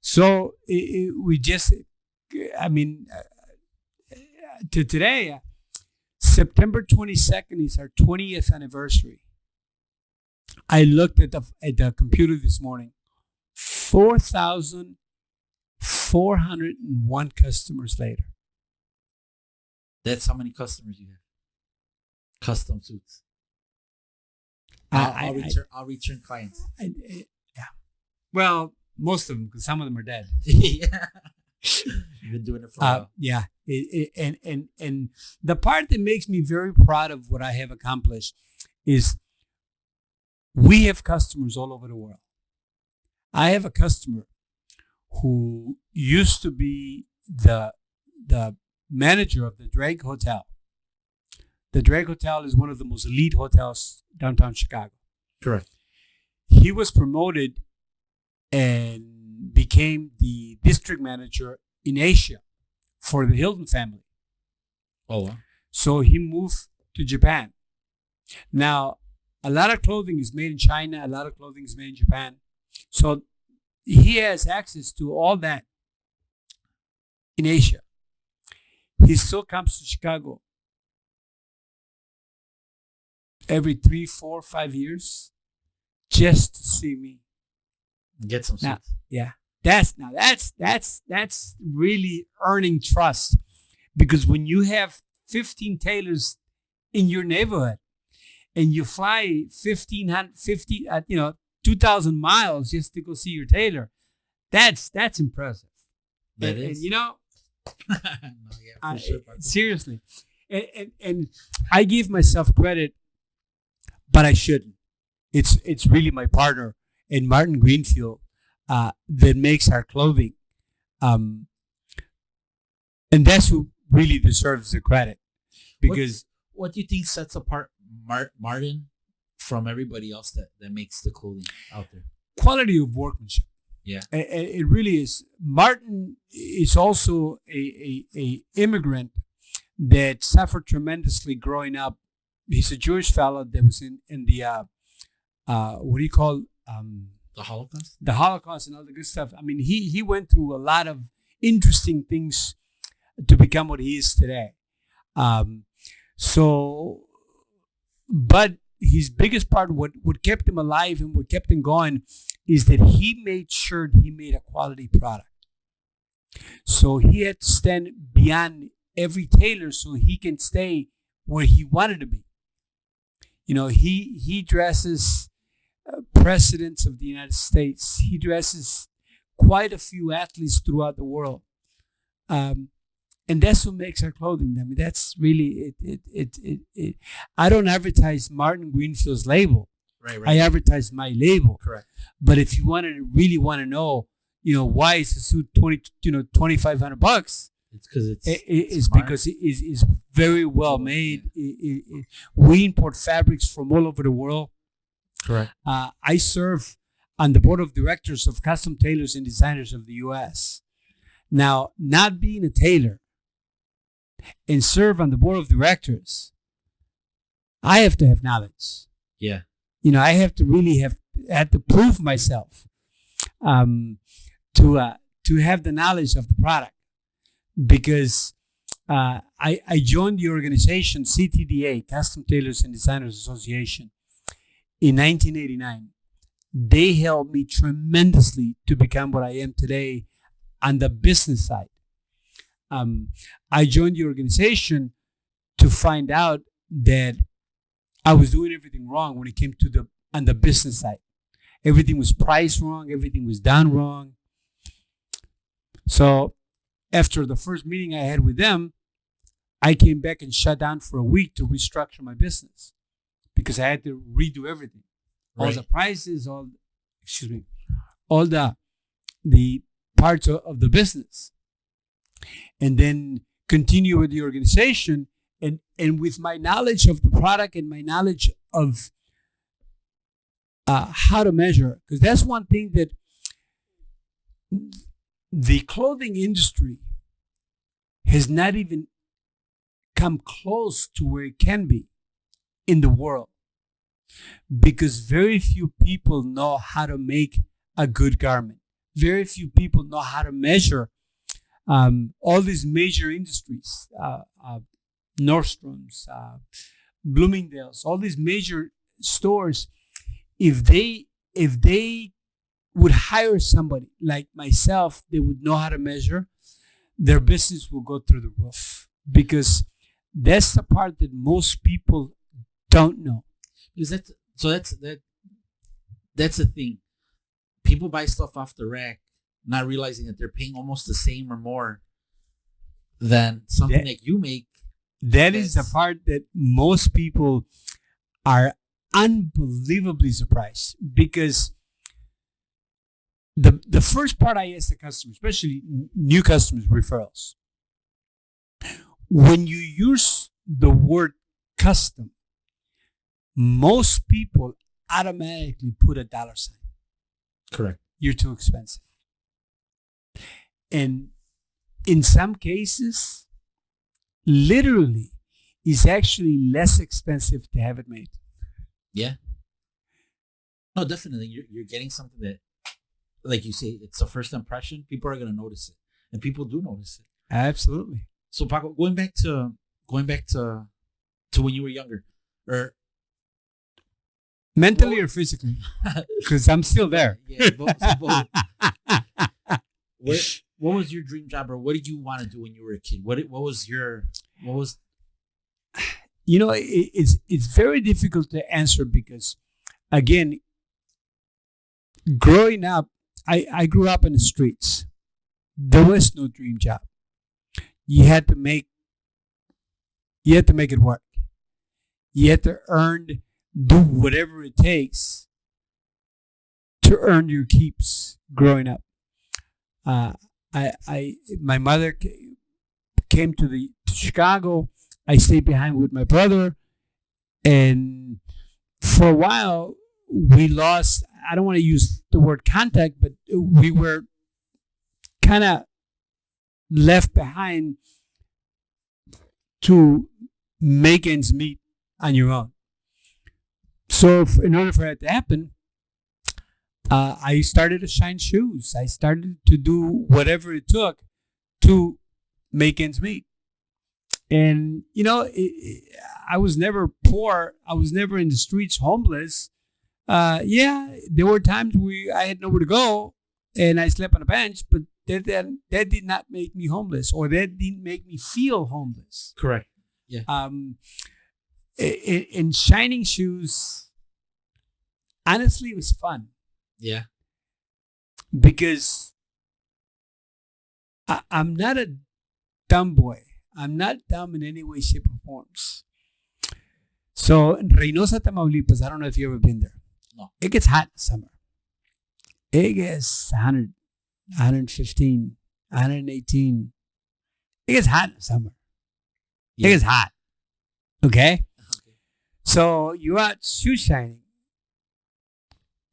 Speaker 2: So we just, I mean, to today, September 22nd is our 20th anniversary. I looked at the computer this morning. 4,401 customers later.
Speaker 1: That's how many customers you have. Custom suits. I'll return clients.
Speaker 2: Yeah. Well, most of them, because some of them are dead.
Speaker 1: Yeah. You've been doing it for a while.
Speaker 2: Yeah. And the part that makes me very proud of what I have accomplished is we have customers all over the world. I have a customer who used to be the manager of the Drake Hotel. The Drake Hotel is one of the most elite hotels downtown Chicago.
Speaker 1: Correct.
Speaker 2: He was promoted and became the district manager in Asia for the Hilton family.
Speaker 1: Oh, wow.
Speaker 2: So he moved to Japan. Now, a lot of clothing is made in China. A lot of clothing is made in Japan. So he has access to all that in Asia. He still comes to Chicago every 3, 4, 5 years just to see me.
Speaker 1: Get some
Speaker 2: Now,
Speaker 1: suits.
Speaker 2: yeah, that's really earning trust, because when you have 15 tailors in your neighborhood and you fly 2,000 miles just to go see your tailor, that's impressive.
Speaker 1: That
Speaker 2: And,
Speaker 1: is.
Speaker 2: no,
Speaker 1: Yeah, for sure, Paco.
Speaker 2: seriously, and I give myself credit, but I shouldn't. It's really my partner and Martin Greenfield that makes our clothing, and that's who really deserves the credit, because
Speaker 1: What do you think sets apart Martin from everybody else that makes the clothing out there?
Speaker 2: quality of workmanship.
Speaker 1: Yeah.
Speaker 2: It really is. Martin is also a immigrant that suffered tremendously growing up. He's a Jewish fellow that was in the what do you call
Speaker 1: The Holocaust?
Speaker 2: the Holocaust and all the good stuff. I mean, he went through a lot of interesting things to become what he is today. But his biggest part, what kept him alive and what kept him going, is that he made sure he made a quality product. So he had to stand beyond every tailor so he can stay where he wanted to be. You know, he dresses presidents of the United States. He dresses quite a few athletes throughout the world. And that's what makes our clothing. I mean, that's really it. I don't advertise Martin Greenfield's label.
Speaker 1: Right.
Speaker 2: I advertise my label.
Speaker 1: Correct.
Speaker 2: But if you really want to know, why is the suit $2,500?
Speaker 1: It's because
Speaker 2: It's
Speaker 1: smart.
Speaker 2: because it's very well made. We import fabrics from all over the world.
Speaker 1: Correct.
Speaker 2: I serve on the board of directors of Custom Tailors and Designers of the U.S. Now, not being a tailor and serve on the board of directors, I have to have knowledge.
Speaker 1: Yeah.
Speaker 2: I have to really had to prove myself to have the knowledge of the product, because I joined the organization CTDA, Custom Tailors and Designers Association, in 1989. They helped me tremendously to become what I am today on the business side. I joined the organization to find out that I was doing everything wrong when it came to on the business side. Everything was priced wrong. Everything was done wrong. So after the first meeting I had with them, I came back and shut down for a week to restructure my business, because I had to redo everything. All
Speaker 1: Right.
Speaker 2: the prices, all the parts of the business. And then continue with the organization, and with my knowledge of the product and my knowledge of how to measure, because that's one thing that the clothing industry has not even come close to where it can be in the world, because very few people know how to make a good garment. Very few people know how to measure all these major industries, Nordstrom's, Bloomingdale's, all these major stores. If they would hire somebody like myself, they would know how to measure, their business will go through the roof, because that's the part that most people don't know.
Speaker 1: Because that's the thing. People buy stuff off the rack, not realizing that they're paying almost the same or more than something that you make.
Speaker 2: That is the part that most people are unbelievably surprised, because the first part I ask the customers, especially new customers, referrals, when you use the word custom, most people automatically put a dollar sign.
Speaker 1: Correct.
Speaker 2: You're too expensive. And in some cases, literally, it's actually less expensive to have it made.
Speaker 1: Yeah. No, definitely. You're getting something that, like you say, it's a first impression. People are gonna notice it, and people do notice it.
Speaker 2: Absolutely.
Speaker 1: So Paco, going back to when you were younger, or
Speaker 2: Mentally or physically? Because I'm still there.
Speaker 1: Yeah, both. What was your dream job, or what did you want to do when you were a kid? What was?
Speaker 2: You know, it's very difficult to answer because, again, growing up, I grew up in the streets. There was no dream job. You had to make it work. You had to do whatever it takes to earn your keeps growing up. My mother came to Chicago. I stayed behind with my brother, and for a while we lost. I don't want to use the word contact, but we were kind of left behind to make ends meet on your own. So, in order for that to happen, I started to shine shoes. I started to do whatever it took to make ends meet. And, you know, I was never poor. I was never in the streets homeless. Yeah, there were times where I had nowhere to go and I slept on a bench, but that did not make me homeless, or that didn't make me feel homeless.
Speaker 1: Correct. Yeah.
Speaker 2: In shining shoes, honestly, it was fun.
Speaker 1: Yeah.
Speaker 2: Because I'm not a dumb boy. I'm not dumb in any way, shape, or forms. So in Reynosa, Tamaulipas, I don't know if you've ever been there.
Speaker 1: No.
Speaker 2: It gets hot in the summer. It gets 100, 115, 118. It gets hot in the summer. Yeah. It gets hot. Okay? So you're out shoe shining.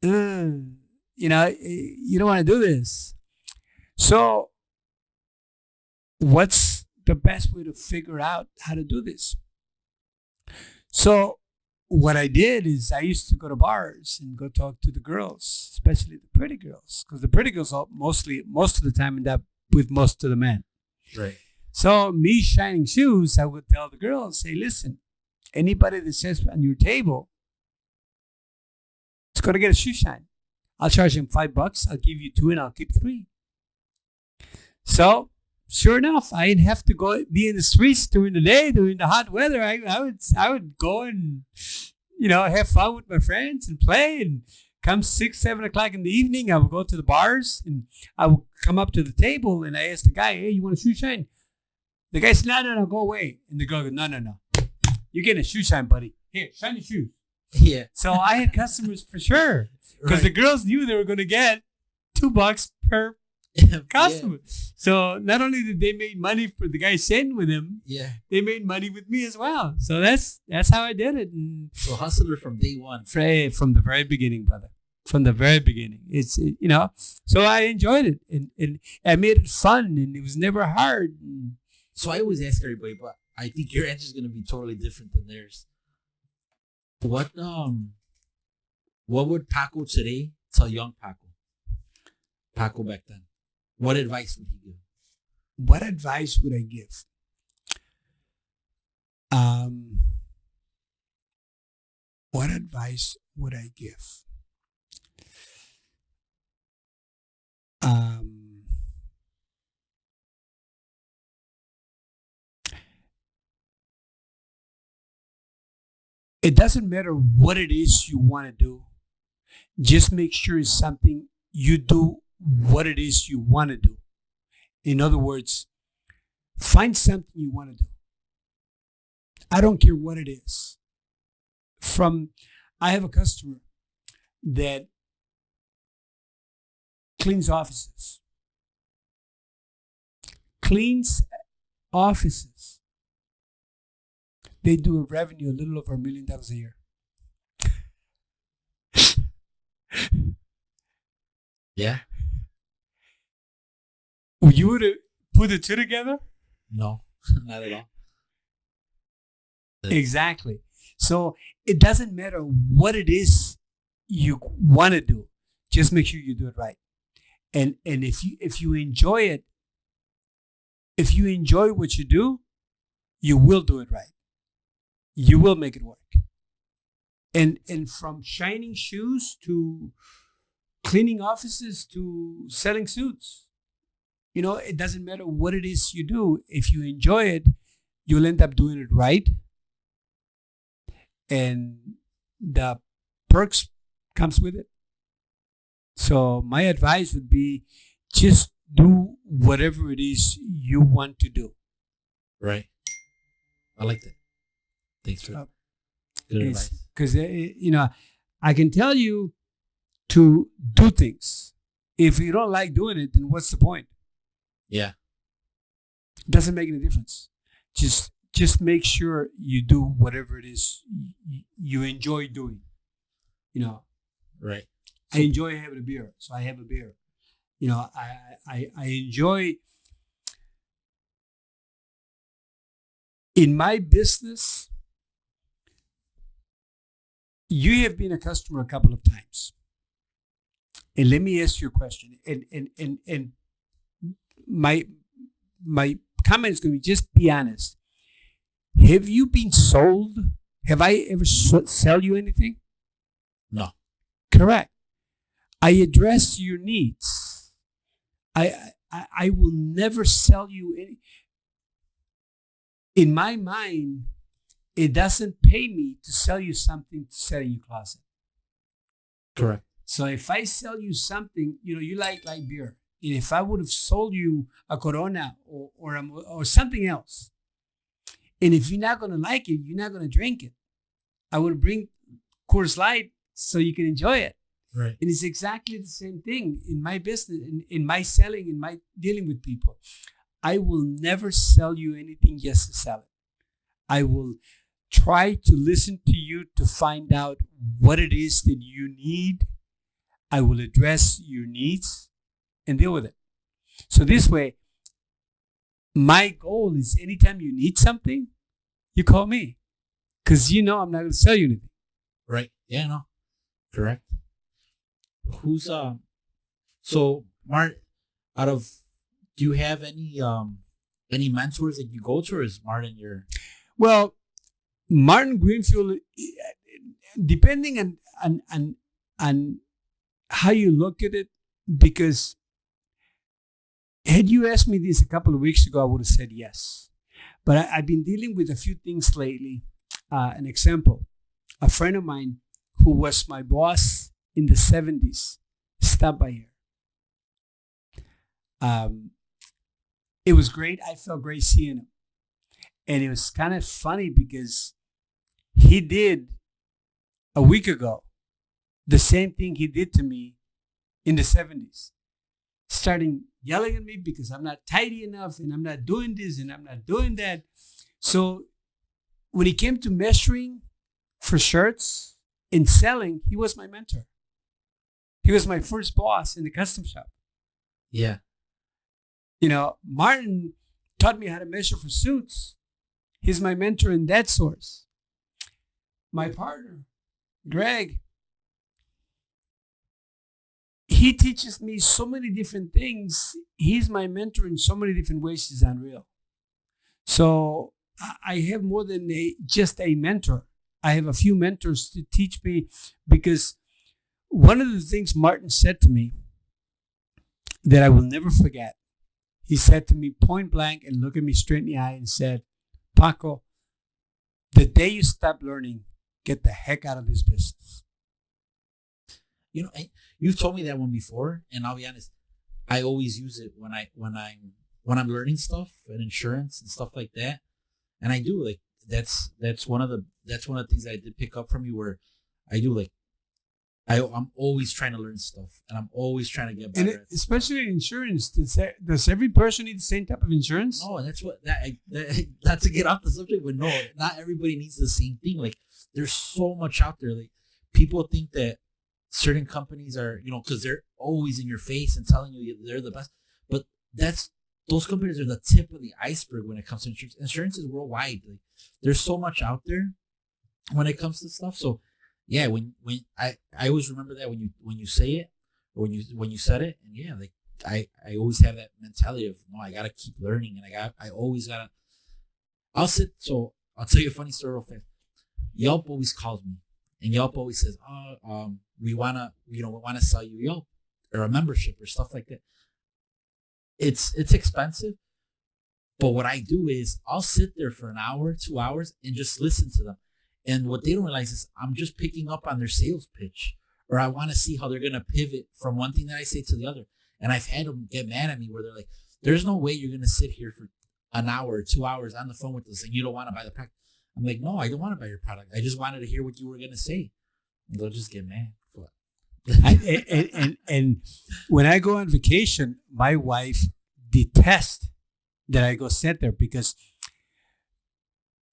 Speaker 2: You know, you don't want to do this. So what's the best way to figure out how to do this? So what I did is I used to go to bars and go talk to the girls, especially the pretty girls, because the pretty girls most of the time end up with most of the men.
Speaker 1: Right.
Speaker 2: So me shining shoes, I would tell the girls, hey, listen, anybody that says on your table, it's going to get a shoe shine. I'll charge him $5. I'll give you 2 and I'll keep 3. So sure enough, I didn't have to be in the streets during the day, during the hot weather. I would go and, you know, have fun with my friends and play. And come 6, 7 o'clock in the evening, I would go to the bars and I would come up to the table and I asked the guy, hey, you want a shoe shine? The guy said, no, go away. And the girl goes, no. You're getting a shoe shine, buddy. Here, shine your shoes.
Speaker 1: Yeah.
Speaker 2: So I had customers for sure. Because the girls knew they were going to get $2 per customer. Yeah. So not only did they make money for the guy sitting with him, they made money with me as well. So that's how I did it. And
Speaker 1: so hustler from day one.
Speaker 2: From the very beginning, brother. From the very beginning. It's, you know, so I enjoyed it. And I made it fun and it was never hard.
Speaker 1: So I always ask everybody, but I think your answer is going to be totally different than theirs. What would Paco today tell young Paco back then? What advice would he give?
Speaker 2: What advice would I give? What advice would I give? It doesn't matter what it is you want to do. Just make sure it's something you do what it is you want to do. In other words, find something you want to do. I don't care what it is. I have a customer that cleans offices. They do a revenue a little over $1 million a year.
Speaker 1: Yeah.
Speaker 2: Would you would put the two together?
Speaker 1: No, not at all.
Speaker 2: Exactly. So it doesn't matter what it is you want to do. Just make sure you do it right. And if you enjoy it, if you enjoy what you do, you will do it right. You will make it work. And from shining shoes to cleaning offices to selling suits, it doesn't matter what it is you do. If you enjoy it, you'll end up doing it right. And the perks comes with it. So my advice would be just do whatever it is you want to do.
Speaker 1: Right. I like that. Thanks for good advice.
Speaker 2: Because, I can tell you to do things. If you don't like doing it, then what's the point?
Speaker 1: Yeah.
Speaker 2: It doesn't make any difference. Just make sure you do whatever it is you enjoy doing.
Speaker 1: Right.
Speaker 2: I enjoy having a beer, so I have a beer. I enjoy in my business. You have been a customer a couple of times, and let me ask you a question. And my comment is going to be just be honest. Have you been sold? Have I ever sell you anything?
Speaker 1: No.
Speaker 2: Correct. I address your needs. I will never sell you any. In my mind, it doesn't pay me to sell you something to sell in your closet.
Speaker 1: Correct.
Speaker 2: So if I sell you something, you like beer. And if I would have sold you a Corona or something else, and if you're not going to like it, you're not going to drink it. I would bring Coors Light so you can enjoy it.
Speaker 1: Right.
Speaker 2: And it's exactly the same thing in my business, in my selling, in my dealing with people. I will never sell you anything just to sell it. I will try to listen to you to find out what it is that you need. I will address your needs and deal with it. So this way, my goal is anytime you need something, you call me. Because I'm not going to sell you anything.
Speaker 1: Right. Yeah, no. Correct. Who's so Martin, do you have any mentors that you go to, or is Martin your?
Speaker 2: Well, Martin Greenfield, depending on how you look at it, because had you asked me this a couple of weeks ago, I would have said yes. But I've been dealing with a few things lately. An example, a friend of mine who was my boss in the 70s stopped by here. It was great. I felt great seeing him. And it was kind of funny because he did a week ago the same thing he did to me in the 70s. Starting yelling at me because I'm not tidy enough and I'm not doing this and I'm not doing that. So when it came to measuring for shirts and selling, he was my mentor. He was my first boss in the custom shop.
Speaker 1: Yeah.
Speaker 2: Martin taught me how to measure for suits. He's my mentor in that source. My partner, Greg, he teaches me so many different things. He's my mentor in so many different ways. It's unreal. So I have more than just a mentor. I have a few mentors to teach me, because one of the things Martin said to me that I will never forget, he said to me point blank and looked at me straight in the eye and said, Paco, the day you stop learning, get the heck out of this business.
Speaker 1: You've told me that one before, and I'll be honest, I always use it when I'm learning stuff and insurance and stuff like that. And I do, like, that's one of the things that I did pick up from you, where I do, like, I'm always trying to learn stuff, and I'm always trying to get better.
Speaker 2: And especially insurance. Does every person need the same type of insurance?
Speaker 1: No, and that's what not to get off the subject, but no, not everybody needs the same thing. Like, there's so much out there. Like, people think that certain companies are, because they're always in your face and telling you they're the best, but those companies are the tip of the iceberg when it comes to insurance. Insurance is worldwide. Like, there's so much out there when it comes to stuff. So yeah, when I always remember that when you say it, or when you said it, and yeah, like I always have that mentality of, no, I gotta keep learning, and I always gotta. So I'll tell you a funny story real fast. Yelp always calls me, and Yelp always says, we wanna sell you Yelp or a membership or stuff like that. It's expensive, but what I do is I'll sit there for an hour, 2 hours, and just listen to them. And what they don't realize is I'm just picking up on their sales pitch, or I want to see how they're going to pivot from one thing that I say to the other. And I've had them get mad at me where they're like, there's no way you're going to sit here for an hour or 2 hours on the phone with us and you don't want to buy the product. I'm like, no, I don't want to buy your product. I just wanted to hear what you were going to say. And they'll just get mad.
Speaker 2: And when I go on vacation, my wife detests that I go sit there, because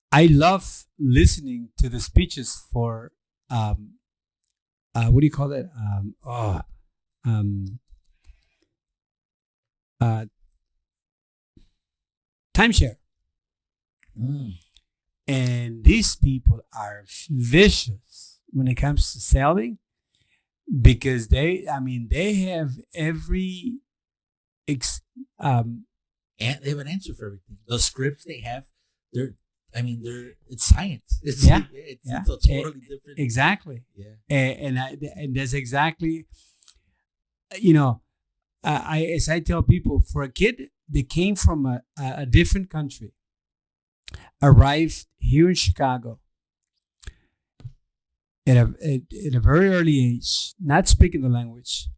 Speaker 2: I love listening to the speeches for what do you call it? Timeshare. And these people are vicious when it comes to selling, because they have every
Speaker 1: and they have an answer for everything. The scripts they have, it's science. It's a totally different.
Speaker 2: Exactly.
Speaker 1: Yeah.
Speaker 2: And that's exactly, as I tell people, for a kid that came from a different country, arrived here in Chicago at a very early age, not speaking the language.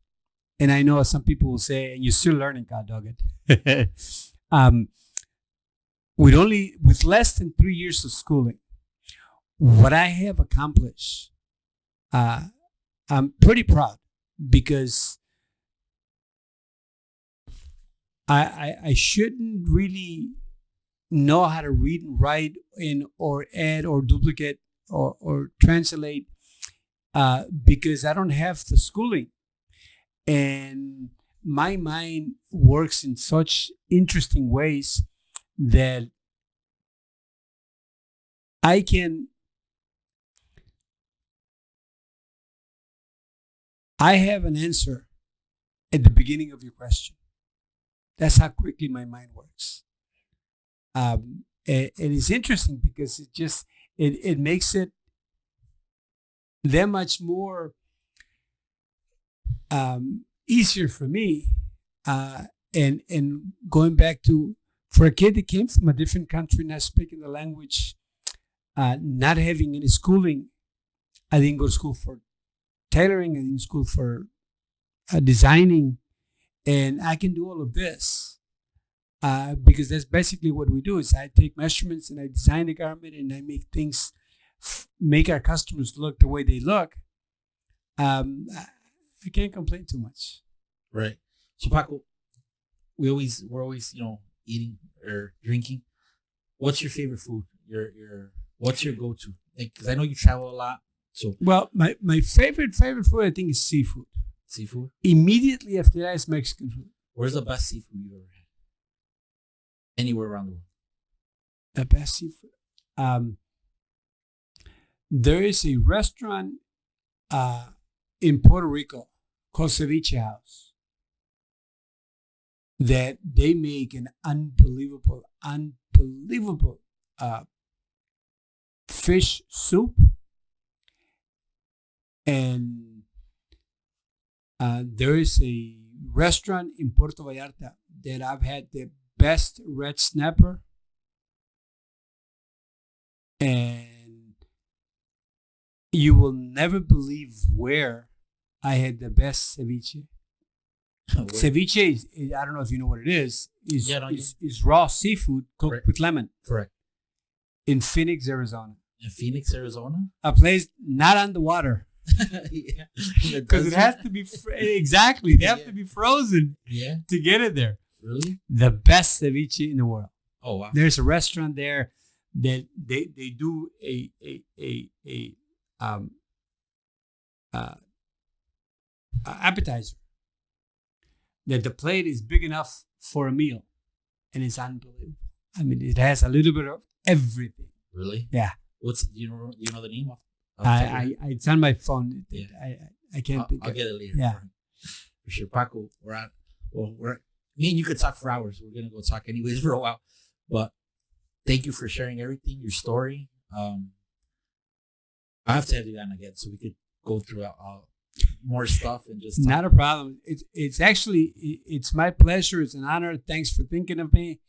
Speaker 2: And I know some people will say, and you're still learning, God dog it. With less than 3 years of schooling, what I have accomplished, I'm pretty proud, because I shouldn't really know how to read and write or add or duplicate or translate, because I don't have the schooling. And my mind works in such interesting ways that I have an answer at the beginning of your question. That's how quickly my mind works. And it's interesting because it makes it that much more easier for me. And going back to, for a kid that came from a different country, not speaking the language, not having any schooling, I didn't go to school for tailoring. I didn't school for designing, and I can do all of this because that's basically what we do. Is I take measurements and I design the garment and I make things, make our customers look the way they look. I can't complain too much.
Speaker 1: Right. So Paco, we're always eating or drinking. What's your favorite food? What's your go-to? Because I know you travel a lot. So
Speaker 2: my favorite food, I think, is seafood.
Speaker 1: Seafood.
Speaker 2: Immediately after that is Mexican food.
Speaker 1: Where's the best seafood you've ever had? Anywhere around the world.
Speaker 2: The best seafood. There is a restaurant in Puerto Rico called Ceviche House that they make an unbelievable fish soup, and there is a restaurant in Puerto Vallarta that I've had the best red snapper, and you will never believe where I had the best ceviche. Ceviche is, I don't know if you know what it is. Is raw seafood cooked with lemon.
Speaker 1: Correct.
Speaker 2: In Phoenix, Arizona.
Speaker 1: In Phoenix, Arizona?
Speaker 2: A place not on the water.
Speaker 1: Yeah.
Speaker 2: because it has to be exactly. They have
Speaker 1: Yeah.
Speaker 2: to be frozen
Speaker 1: Yeah.
Speaker 2: to get it there.
Speaker 1: Really?
Speaker 2: The best ceviche in the world.
Speaker 1: Oh wow.
Speaker 2: There's a restaurant there that they do a uh, appetizer that the plate is big enough for a meal, and it's unbelievable. I mean, it has a little bit of everything.
Speaker 1: Really?
Speaker 2: Yeah.
Speaker 1: What's do you know the name of? Off the top of your head?
Speaker 2: It's on my phone.
Speaker 1: Yeah.
Speaker 2: I can't think
Speaker 1: I'll
Speaker 2: of
Speaker 1: get it later.
Speaker 2: Yeah.
Speaker 1: For sure. Paco, we're me and you could talk for hours. We're gonna go talk anyways for a while. But thank you for sharing everything, your story. I have to have you on again so we could go through more stuff and just
Speaker 2: Not a problem. It's actually it's my pleasure. It's an honor. Thanks for thinking of me.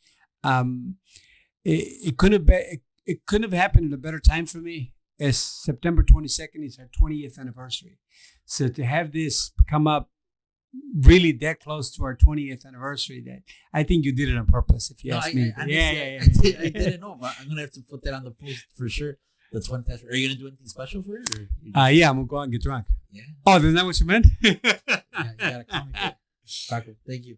Speaker 2: It couldn't have happened at a better time for me. As September 22nd is our 20th anniversary, so to have this come up really that close to our 20th anniversary, that I think you did it on purpose. If you ask me,
Speaker 1: I didn't know, but I'm gonna have to put that on the post for sure. That's one test. Are you gonna do anything special for it? Or
Speaker 2: yeah, I'm gonna go out and get drunk.
Speaker 1: Yeah.
Speaker 2: Oh, isn't that what you meant?
Speaker 1: Yeah, you gotta call me. Paco, thank you.